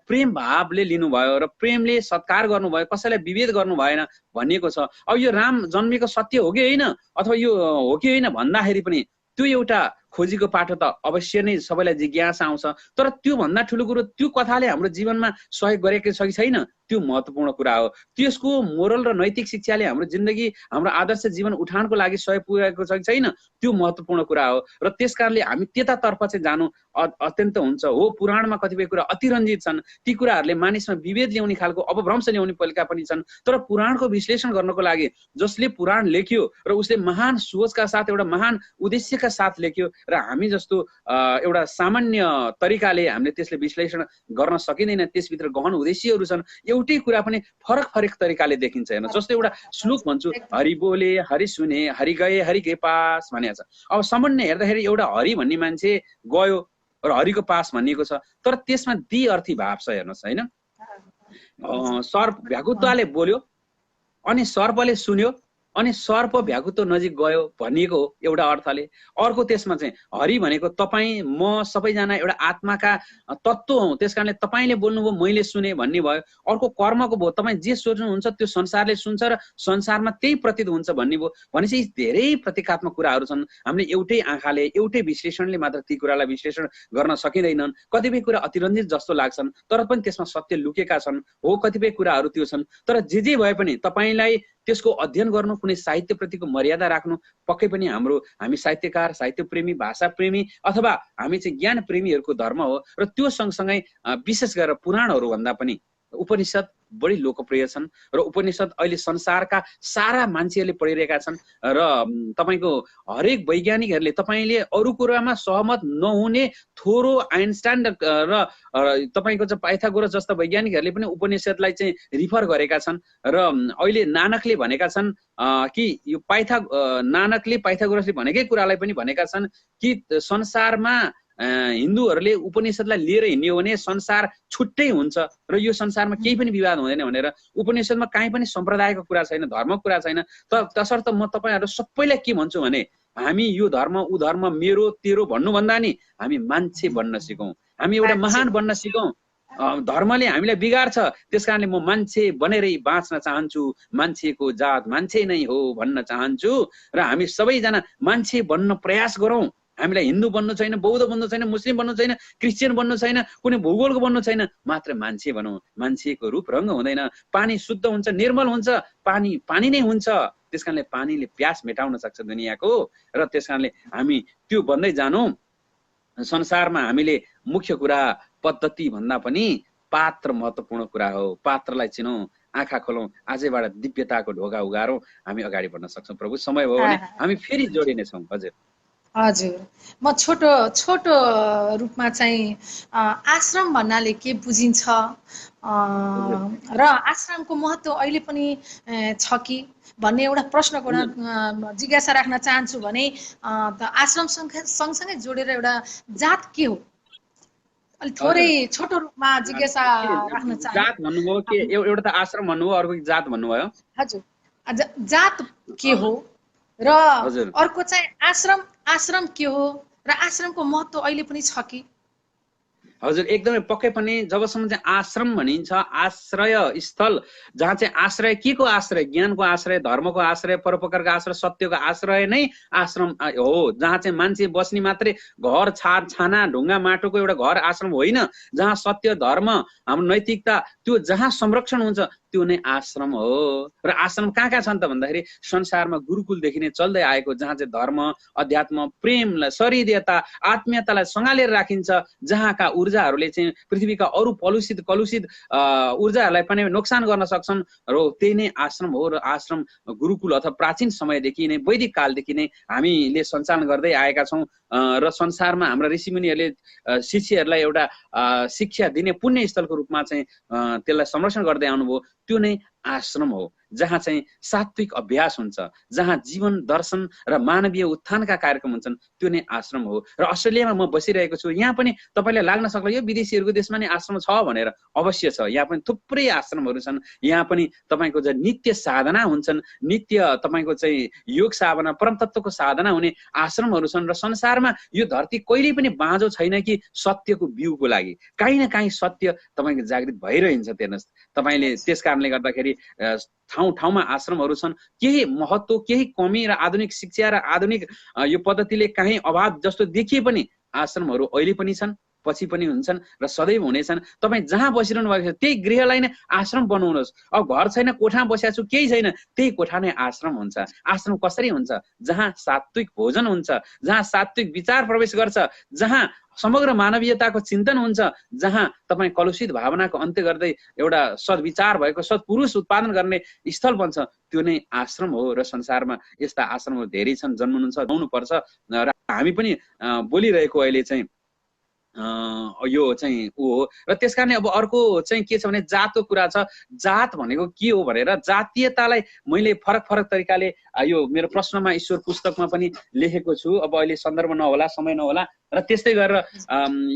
प्रेम भावले लिनुभयो र प्रेमले सत्कार गर्नुभयो, कसैलाई विभेद गर्नु भएन भनिएको छ। अब यो राम जन्मेको सत्य हो कि होइन अथवा यो हो कि होइन भन्दाखेरि पनि त्यो एउटा खोजीको पाटो त अवश्य नै सबैलाई जिज्ञासा आउँछ। तर त्योभन्दा ठुलो कुरो त्यो कथाले हाम्रो जीवनमा सहयोग गरेको छ कि छैन, त्यो महत्त्वपूर्ण कुरा हो। त्यसको मोरल र नैतिक शिक्षाले हाम्रो जिन्दगी, हाम्रो आदर्श जीवन उठानको लागि सहयोग पुर्याएको छ कि छैन, त्यो महत्त्वपूर्ण कुरा हो। र त्यस कारणले हामी त्यतातर्फ चाहिँ जानु अत्यन्त हुन्छ। हो, पुराणमा कतिपय कुरा अतिरञ्जित छन्, ती कुराहरूले मानिसमा विभेद ल्याउने खालको अपभ्रंश ल्याउने पहिलेका पनि छन्। तर पुराणको विश्लेषण गर्नको लागि जसले पुराण लेख्यो र उसले महान सोचका साथ, एउटा महान उद्देश्यका साथ लेख्यो, र हामी जस्तो एउटा सामान्य तरिकाले हामीले त्यसले विश्लेषण गर्न सकिँदैन। त्यसभित्र गहन उद्देश्यहरू छन्। एउटै कुरा पनि फरक फरक तरिकाले देखिन्छ। हेर्नु, जस्तो एउटा श्लोक भन्छु, हरि बोले हरि सुने हरि गए हरि के पास भनेको छ। अब सामान्य हेर्दाखेरि एउटा हरि भन्ने मान्छे गयो र हरिको पास भनिएको छ, तर त्यसमा द्विअर्थी भाव छ। हेर्नुहोस् होइन, सर्प भ्याकुत्वाले बोल्यो अनि सर्पले सुन्यो अनि सर्प भ्याकुत्व नजिक गयो भनिएको हो एउटा अर्थले। अर्को त्यसमा चाहिँ हरि भनेको तपाईँ म सबैजना एउटा आत्माका तत्त्व हौँ, त्यस कारणले तपाईँले बोल्नुभयो मैले सुने भन्ने भयो। अर्को कर्मको भयो, तपाईँ जे सोच्नुहुन्छ त्यो संसारले सुन्छ र संसारमा त्यही प्रतीत हुन्छ भन्ने भयो। भनेपछि धेरै प्रतीकात्मक कुराहरू छन्। हामीले एउटै आँखाले, एउटै विश्लेषणले मात्र ती कुरालाई विश्लेषण गर्न सकिँदैनन्। कतिपय कुरा अतिरञ्जित जस्तो लाग्छन् तर पनि त्यसमा सत्य लुकेका छन्। हो, कतिपय कुराहरू त्यो छन्, तर जे भए पनि तपाईँलाई त्यसको अध्ययन गर्नु, कुनै साहित्यप्रतिको मर्यादा राख्नु पक्कै पनि हामी साहित्यकार, साहित्य प्रेमी, भाषा प्रेमी अथवा हामी चाहिँ ज्ञान प्रेमीहरूको धर्म हो। र त्यो सँगसँगै विशेष गरेर पुराणहरू भन्दा पनि उपनिषद बढी लोकप्रिय छन् र उपनिषद अहिले संसारका सारा मान्छेहरूले पढिरहेका छन्। र तपाईँको हरेक वैज्ञानिकहरूले, तपाईँले अरू कुरामा सहमत नहुने थोरो आइन्स्टाइन र तपाईँको चाहिँ पाइथागोरस जस्ता वैज्ञानिकहरूले पनि उपनिषदलाई चाहिँ रिफर गरेका छन्। र अहिले नानकले भनेका छन् कि यो नानकले पाइथागोरसले भनेकै कुरालाई पनि भनेका छन् कि संसारमा हिन्दूहरूले उपनिषदलाई लिएर हिँड्यो भने संसार छुट्टै हुन्छ र यो संसारमा केही पनि विवाद हुँदैन भनेर। उपनिषदमा काहीँ पनि सम्प्रदायको कुरा छैन, धर्मको कुरा छैन। तसर्थ म तपाईँहरू सबैलाई के भन्छु भने हामी यो धर्म ऊ धर्म मेरो तेरो भन्नुभन्दा नि हामी मान्छे बन्न सिकौँ, हामी एउटा महान बन्न सिकौँ। धर्मले हामीलाई बिगार्छ, त्यस कारणले म मान्छे बनेरै बाँच्न चाहन्छु, मान्छेको जात मान्छे नै हो भन्न चाहन्छु र हामी सबैजना मान्छे बन्न प्रयास गरौँ। हामीलाई हिन्दू बन्नु छैन, बौद्ध बन्नु छैन, मुस्लिम बन्नु छैन, क्रिस्चियन बन्नु छैन, कुनै भूगोलको बन्नु छैन, मात्र मान्छे बनौँ। मान्छेको रूप रङ्ग हुँदैन, पानी शुद्ध हुन्छ, निर्मल हुन्छ, पानी नै हुन्छ। त्यस कारणले पानीले प्यास मेटाउन सक्छ दुनियाँको। र त्यस कारणले हामी त्यो भन्दै जानौँ। संसारमा हामीले मुख्य कुरा पद्धति भन्दा पनि पात्र महत्त्वपूर्ण कुरा हो। पात्रलाई चिनौँ, आँखा खोलौँ, आजैबाट दिव्यताको ढोका उगारौँ, हामी अगाडि बढ्न सक्छौँ। प्रभु, समय भयो भने हामी फेरि जोडिनेछौँ। हजुर हजुर, म छोटो रूपमा चाहिँ आश्रम भन्नाले के बुझिन्छ र आश्रमको महत्त्व अहिले पनि छ कि भन्ने एउटा प्रश्नको एउटा जिज्ञासा राख्न चाहन्छु भने आश्रम सँगसँगै जोडेर एउटा जात के हो, अलि थोरै छोटो रूपमा जिज्ञासा राख्न चाहन्छु। जात भन्नुभयो कि एउटा त आश्रम भन्नुभयो, अर्को जात भन्नुभयो? हजुर, जात के हो र अर्को चाहिँ आश्रम के हो र आश्रमको महत्त्व अहिले पनि छ कि? हजुर एकदमै पक्कै पनि जबसम्म चाहिँ आश्रम भनिन्छ आश्रय स्थल जहाँ चाहिँ आश्रय के को आश्रय ज्ञानको आश्रय धर्मको आश्रय परोपकारको आश्रय सत्यको आश्रय नै आश्रम हो जहाँ चाहिँ मान्छे बस्ने मात्रै घर छाना ढुङ्गा माटोको एउटा घर आश्रम होइन जहाँ सत्य धर्म हाम्रो नैतिकता त्यो जहाँ संरक्षण हुन्छ त्यो नै आश्रम हो र आश्रम कहाँ छन् त भन्दाखेरि संसारमा गुरुकुलदेखि नै चल्दै आएको जहाँ चाहिँ धर्म अध्यात्म प्रेमलाई सहृदयता आत्मीयतालाई सँगालेर राखिन्छ जहाँका ऊर्जाहरूले चाहिँ पृथ्वीका अरू कलुषित ऊर्जाहरूलाई पनि नोक्सान गर्न सक्छन् र त्यही नै आश्रम हो र आश्रम गुरुकुल अथवा प्राचीन समयदेखि नै वैदिक कालदेखि नै हामीले सञ्चालन गर्दै आएका छौँ र संसारमा हाम्रा ऋषिमुनिहरूले शिष्यहरूलाई एउटा शिक्षा दिने पुण्य स्थलको रूपमा चाहिँ त्यसलाई संरक्षण गर्दै आउनुभयो त्यो नै आश्रम हो जहाँ चाहिँ सात्विक अभ्यास हुन्छ जहाँ जीवन दर्शन र मानवीय उत्थानका कार्यक्रम हुन्छन् त्यो नै आश्रम हो र अस्ट्रेलियामा म बसिरहेको छु यहाँ पनि तपाईँलाई लाग्न सक्ला यो विदेशीहरूको देशमा नै आश्रम छ भनेर अवश्य छ यहाँ पनि थुप्रै आश्रमहरू छन् यहाँ पनि तपाईँको चाहिँ नित्य साधना हुन्छन् नित्य तपाईँको चाहिँ योग साधना परम तत्त्वको साधना हुने आश्रमहरू छन् र संसारमा यो धरती कहिल्यै पनि बाँझो छैन कि सत्यको बिउको लागि काहीँ न काहीँ सत्य तपाईँको जागृत भइरहन्छ हेर्नुहोस् तपाईँले त्यस कारणले गर्दाखेरि ठाउँ ठाउँमा आश्रमहरू छन् केही महत्त्व केही कमी र आधुनिक शिक्षा र आधुनिक यो पद्धतिले काहीँ अभाव जस्तो देखिए पनि आश्रमहरू अहिले पनि छन् पछि पनि हुन्छन् र सदैव हुनेछन् तपाईँ जहाँ बसिरहनु भएको छ त्यही गृहलाई नै आश्रम बनाउनुहोस् अब घर छैन कोठामा बसेको छु केही छैन त्यही कोठा नै आश्रम हुन्छ आश्रम कसरी हुन्छ जहाँ सात्विक भोजन हुन्छ जहाँ सात्विक विचार प्रवेश गर्छ जहाँ समग्र मानवीयताको चिन्तन हुन्छ जहाँ तपाईँ कलुषित भावनाको अन्त्य गर्दै एउटा सद्विचार भएको सत्पुरुष उत्पादन गर्ने स्थल बन्छ त्यो नै आश्रम हो र संसारमा यस्ता आश्रमहरू धेरै छन् जन्मनुहुन्छ आउनुपर्छ र हामी पनि बोलिरहेको अहिले चाहिँ यो चाहिँ ऊ हो र त्यसकारणले अब अर्को चाहिँ के छ भने जातको कुरा छ जात भनेको के हो भनेर जातीयतालाई मैले फरक फरक तरिकाले यो मेरो प्रश्नमा ईश्वर पुस्तकमा पनि लेखेको छु अब अहिले सन्दर्भ नहोला समय नहोला र त्यस्तै गरेर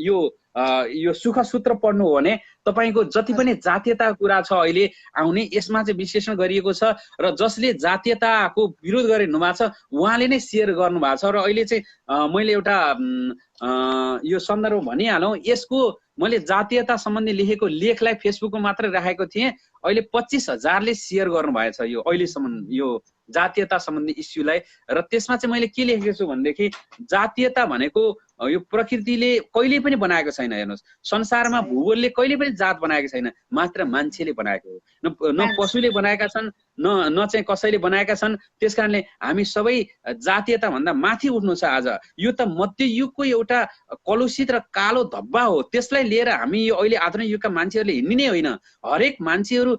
यो सुख सूत्र पढ्नु हो भने तपाईको जति पनि जातीयताको कुरा छ अहिले आउने यसमा चाहिँ विश्लेषण गरिएको छ र जसले जातीयताको विरोध गरिनु भएको छ उहाँले नै सेयर गर्नु भएको छ र अहिले चाहिँ मैले एउटा यो सन्दर्भ भनिहालौँ यसको मैले जातीयता सम्बन्धी लेखेको लेखलाई फेसबुकमा मात्र राखेको थिएँ अहिले 25,000ले सेयर गर्नुभएछ यो अहिलेसम्म यो जातीयता सम्बन्धी इस्युलाई र त्यसमा चाहिँ मैले के लेखेको छु भनेदेखि जातीयता भनेको यो प्रकृतिले कहिले पनि बनाएको छैन हेर्नुहोस् संसारमा भूगोलले कहिले पनि जात बनाएको छैन मात्र मान्छेले बनाएको हो न पशुले बनाएका छन् न चाहिँ कसैले बनाएका छन् त्यसकारणले हामी सबै जातीयता भन्दा माथि उठ्नु छ आज यो त मध्ययुगको एउटा कलुषित र कालो धब्बा हो त्यसलाई लिएर हामी यो अहिले आधुनिक युगका मान्छेहरूले हिँड्ने नै होइन हरेक मान्छेहरू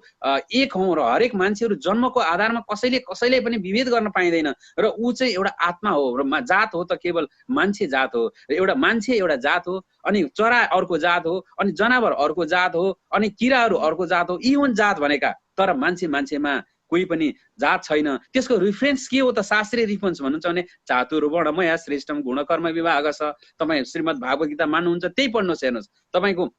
एक हौं र हरेक मान्छेहरू जन्मको आधारमा कसैले पनि विभेद गर्न पाइँदैन र ऊ चाहिँ एउटा आत्मा हो र जात हो त केवल मान्छे जात हो र एउटा मान्छे एउटा जात हो अनि चरा अर्को जात हो अनि जनावर अर्को जात हो अनि किराहरू अर्को जात हो यी हुन् जात भनेका तर मान्छेमा कोही पनि जात छैन त्यसको रिफरेन्स के हो त शास्त्रीय रिफरेन्स भन्नुहुन्छ भने चातुर्वर्णमय श्रेष्ठम गुणकर्म विभाग छ तपाईँ श्रीमद् भागवत गीता मान्नुहुन्छ त्यही पढ्नुहोस् हेर्नुहोस् तपाईको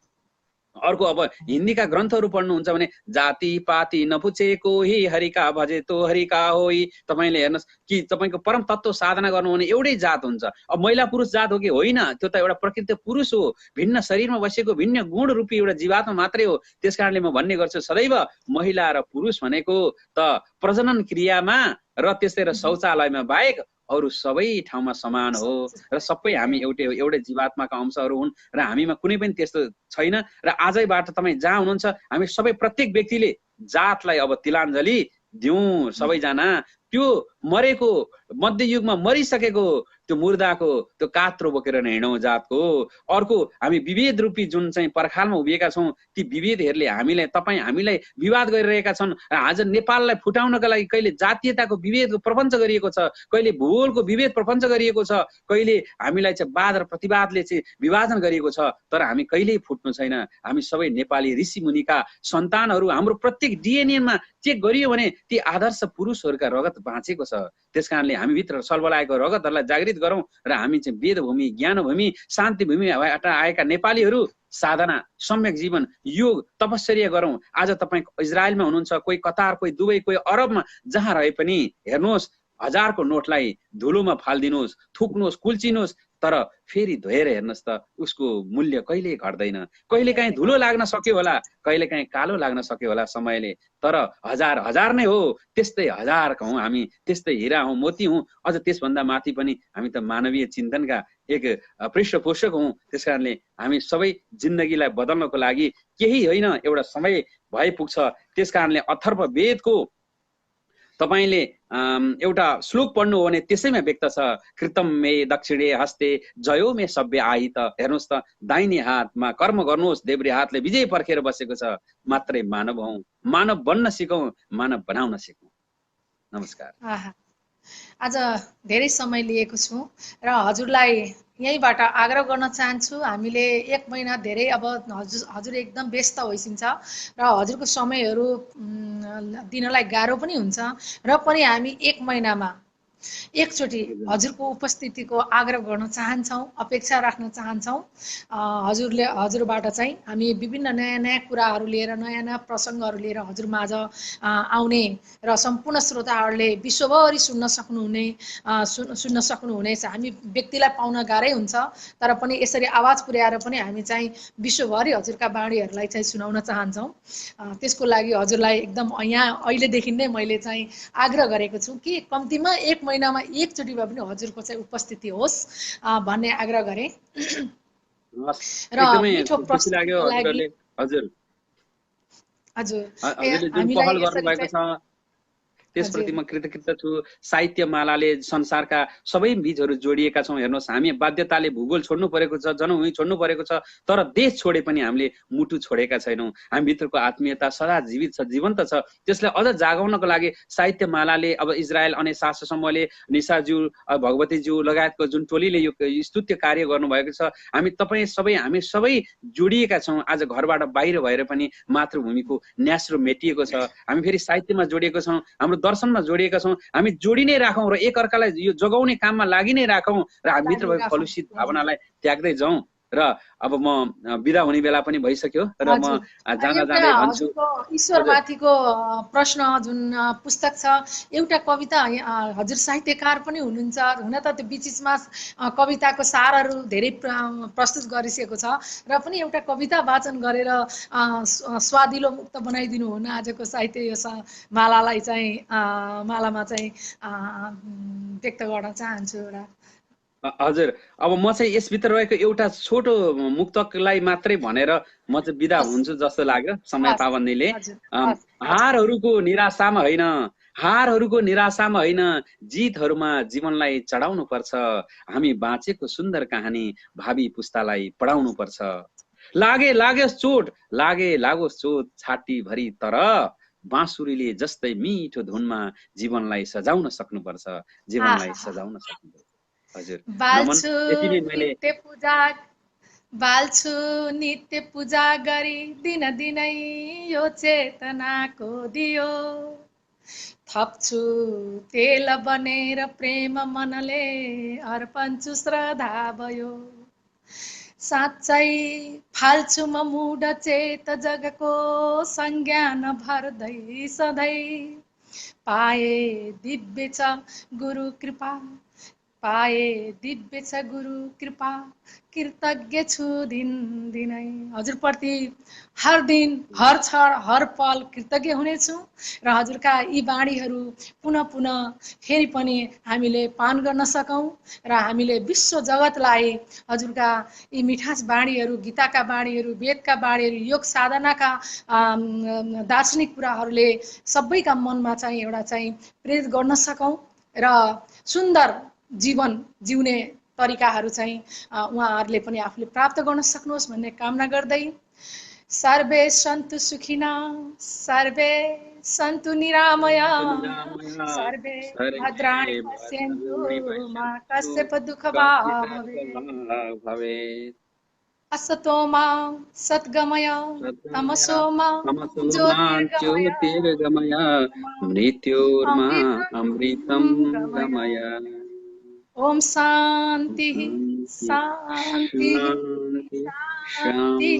अर्को अब हिन्दीका ग्रन्थहरू पढ्नुहुन्छ भने जाति पाति नपुछेको हि हरिका भजे तो हरिका होइ तपाईले हेर्नुहोस् कि तपाईको परम तत्त्व साधना गर्नु भने एउटै जात हुन्छ अब महिला पुरुष जात हो कि होइन त्यो त एउटा प्रकृति पुरुष हो भिन्न शरीरमा बसेको भिन्न गुण रूपी एउटा जीवात्मा मात्रै हो त्यसकारणले म भन्ने गर्छु सदैव महिला र पुरुष भनेको त प्रजनन क्रियामा र त्यस्तै र शौचालयमा बाहेक अरू सबै ठाउँमा समान हो र सबै हामी एउटै जीवात्माका अंशहरू हुन् र हामीमा कुनै पनि त्यस्तो छैन र आजैबाट तपाईँ जहाँ हुनुहुन्छ हामी सबै प्रत्येक व्यक्तिले जातलाई अब तिलाञ्जली दिउँ सबैजना त्यो मरेको मध्ययुगमा मरिसकेको त्यो मुर्दाको त्यो कात्रो बोकेर हिँडौँ जातको अर्को हामी विभेद रूपी जुन चाहिँ पर्खालमा उभिएका छौँ ती विभेदहरूले हामीलाई विवाद गरिरहेका छन् र आज नेपाललाई फुटाउनका लागि कहिले जातीयताको विभेदको प्रपञ्च गरिएको छ कहिले भूगोलको विभेद प्रपञ्च गरिएको छ कहिले हामीलाई चाहिँ वाद र प्रतिवादले चाहिँ विभाजन गरिएको छ तर हामी कहिल्यै फुट्नु छैन हामी सबै नेपाली ऋषि मुनिका सन्तानहरू हाम्रो प्रत्येक डिएनएमा चेक गरियो भने ती आदर्श पुरुषहरूका रगत बाँचेको छ त्यसकारणले हामी भित्र सल्बलाएको रगतहरूलाई जागृत गरौँ र हामी चाहिँ वेदभूमि ज्ञानभूमि शान्तिभूमिबाट आएका नेपालीहरू साधना सम्यक जीवन योग तपस्या गरौँ आज तपाईँ इजरायलमा हुनुहुन्छ कोही कतार कोही दुबई कोही अरबमा जहाँ रहे पनि हेर्नुहोस् 1000को नोटलाई धुलोमा फालिदिनुहोस् थुक्नुहोस् कुल्चिनुहोस् तर फेरि धोएर हेर्नुहोस् त उसको मूल्य कहिले घट्दैन। कहिलेकाहीँ धुलो लाग्न सक्यो होला, कहिलेकाहीँ कालो लाग्न सक्यो होला समयले, तर हजार हजार नै हो, त्यस्तै हजार हौँ हामी, त्यस्तै हिरा हौँ, मोती हौँ, अझ त्यसभन्दा माथि पनि हामी त मानवीय चिन्तनका एक पृष्ठपोषक हौँ। त्यस कारणले हामी सबै जिन्दगीलाई बदल्नको लागि केही होइन, एउटा समय भए पुग्छ। त्यस कारणले अथर्व वेदको तपाईले एउटा श्लोक पढ्नु हो भने त्यसैमा व्यक्त छ, कृतम मे दक्षिणे हस्ते जयो मे सभ्य आही। त हेर्नुहोस् त, दाहिने हातमा कर्म गर्नुहोस्, देब्रे हातले विजय पर्खेर बसेको छ। मात्रै मानव हौँ, मानव बन्न सिकौँ, मानव बनाउन सिकौँ। नमस्कार। आज धेरै समय लिएको छु र हजुरलाई यहीँबाट आग्रह गर्न चाहन्छु, हामीले 1 महिना धेरै अब हजुर एकदम व्यस्त होइसिन्छ र हजुरको समयहरू दिनलाई गाह्रो पनि हुन्छ, र पनि हामी 1 महिनामा एकचोटि हजुरको उपस्थितिको आग्रह गर्न चाहन्छौँ, अपेक्षा राख्न चाहन्छौँ। हजुरबाट चाहिँ हामी विभिन्न नयाँ नयाँ कुराहरू लिएर, नयाँ नयाँ प्रसङ्गहरू लिएर हजुरमाझ आउने र सम्पूर्ण श्रोताहरूले विश्वभरि सुन्न सक्नुहुनेछ। हामी व्यक्तिलाई पाउन गाह्रै हुन्छ, तर पनि यसरी आवाज पुर्याएर पनि हामी चाहिँ विश्वभरि हजुरका बाणीहरूलाई चाहिँ सुनाउन चाहन्छौँ। त्यसको लागि हजुरलाई एकदम यहाँ अहिलेदेखि नै मैले चाहिँ आग्रह गरेको छु कि कम्तीमा 1 महिनामा एकचोटि भए पनि हजुरको चाहिँ उपस्थिति होस् भन्ने आग्रह गरेँ। र मिठो प्रस्तुतिको लागि हजुरले जुन पहल गर्नुभएको छ त्यसप्रति म कृतज्ञ छु। साहित्य मालाले संसारका सबै बीजहरू जोडिएका छौँ। हेर्नुहोस्, हामी बाध्यताले भूगोल छोड्नु परेको छ, जनभूमि छोड्नु परेको छ, तर देश छोडे पनि हामीले मुटु छोडेका छैनौँ। हामी भित्रको आत्मीयता सदा जीवित छ, जीवन्त छ। त्यसलाई अझ जागाउनको लागि साहित्य मालाले अब इजरायल अनि शास्त्र समूहले, निशाज्यू, भगवतीज्यू लगायतको जुन टोलीले यो स्तुत्य कार्य गर्नुभएको छ, हामी सबै जोडिएका छौँ। आज घरबाट बाहिर भएर पनि मातृभूमिको न्यास्रो मेटिएको छ। हामी फेरि साहित्यमा जोडिएको छौँ, हाम्रो दर्शनमा जोडिएका छौँ। हामी जोडी नै राखौँ र एक अर्कालाई यो जोगाउने काममा लागि नै राखौँ र हामी भित्र भएको कलुषित भावनालाई त्याग्दै जाउँ। र अब म बिदा हुने बेला पनि भइसक्यो र म जाँदा जाँदै भन्छु, ईश्वरमाथिको प्रश्न जुन पुस्तक छ, एउटा कविता, हजुर साहित्यकार पनि हुनुहुन्छ, हुन त त्यो बिचमा कविताको सारहरू धेरै प्रस्तुत गरिसकेको छ, र पनि एउटा कविता वाचन गरेर स्वादिलो मुक्त बनाइदिनु हुन आजको साहित्य यो मालालाई चाहिँ मालामा चाहिँ व्यक्त गर्न चाहन्छु। एउटा हजुर, अब म चाहिँ यसभित्र रहेको एउटा छोटो मुक्तकलाई मात्रै भनेर म चाहिँ बिदा हुन्छु जस्तो लाग्यो समय पाबन्दीले। हारहरूको निराशामा होइन, हारहरूको निराशामा होइन, जितहरूमा जीवनलाई चढाउनु पर्छ। हामी बाँचेको सुन्दर कहानी भावी पुस्तालाई पढाउनु पर्छ। लागोस् चोट छाती भरि, तर बाँसुरीले जस्तै मिठो धुनमा जीवनलाई सजाउन सक्नुपर्छ, जीवनलाई सजाउन सक्नुपर्छ। हजुर, बाल्छु नित्य पूजा गरी दिनै यो चेतनाको दियो, थप्छु तेल बनेर प्रेम मनले अर्पन्छु श्रद्धा भयो। साँच्चै फाल्छु म मुड चेत जगको संज्ञान भर्दै सधैँ, पाए दिव्य छ गुरु कृपा, पाए दिव्य छ गुरु कृपा, कृतज्ञ छु दिनै। हजुरप्रति हर दिन, हर क्षण, हर पल कृतज्ञ हुनेछु र हजुरका यी बाणीहरू पुनः फेरि पनि हामीले पान गर्न सकौँ र हामीले विश्व जगतलाई हजुरका यी मिठास बाणीहरू, गीताका बाणीहरू, वेदका बाणीहरू, योग साधनाका दार्शनिक कुराहरूले सबैका मनमा चाहिँ एउटा चाहिँ प्रेरित गर्न सकौँ र सुन्दर जीवन जिउने तरिकाहरू चाहिँ उहाँहरूले पनि आफूले प्राप्त गर्न सक्नुहोस् भन्ने कामना गर्दै, सर्वे सन्तु सुखिना, सर्वे सन्तु निरामया, सर्वे भद्राणि पश्यन्तु मा कश्चित् दुःखभाग् भवेत्। असतो मा सद्गमय, तमसो मा ज्योतिर्गमय, मृत्योर्मा अमृतं गमय। ओम शांति शांति शांति।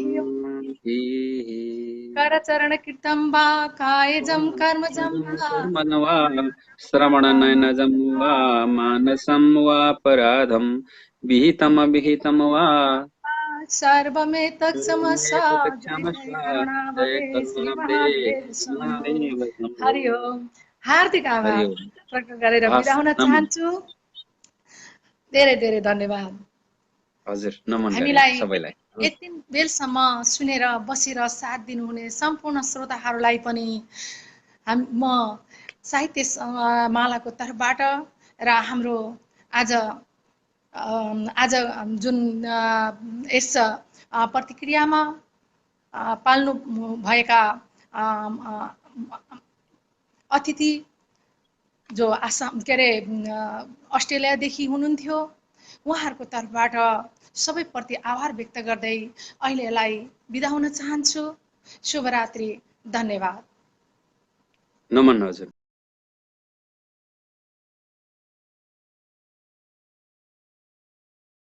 करचरण कीर्तन वा कायजं कर्मजं वा श्रवणनयनजं वा मानसं वा पराधं विहितम विहितम वा सर्वमेतत्समः जय क्षमस्व जय जय करुणावते श्री करुणाब्दे महादेव शम्भो। महादेव शम्भो। हरि ओम। हार्दिक हरि आभार ओम। प्रकट गरेर बिदा हस् हुन नमन। चाहन्छु। धेरै धेरै धन्यवाद। हजुर नमन गरे हामीलाई सबैलाई। यति बेलसम्म सुनेर बसेर साथ दिनुहुने सम्पूर्ण श्रोताहरूलाई पनि म साहित्य मालाको तर्फबाट र हाम्रो आज आज जुन यस प्रतिक्रियामा पाल्नु भएका अतिथि जो आसाम के अरे अस्ट्रेलियादेखि हुनुहुन्थ्यो, उहाँहरूको तर्फबाट सबैप्रति आभार व्यक्त गर्दै अहिलेलाई बिदा हुन चाहन्छु। शुभरात्रि। धन्यवाद। नमन हजुर।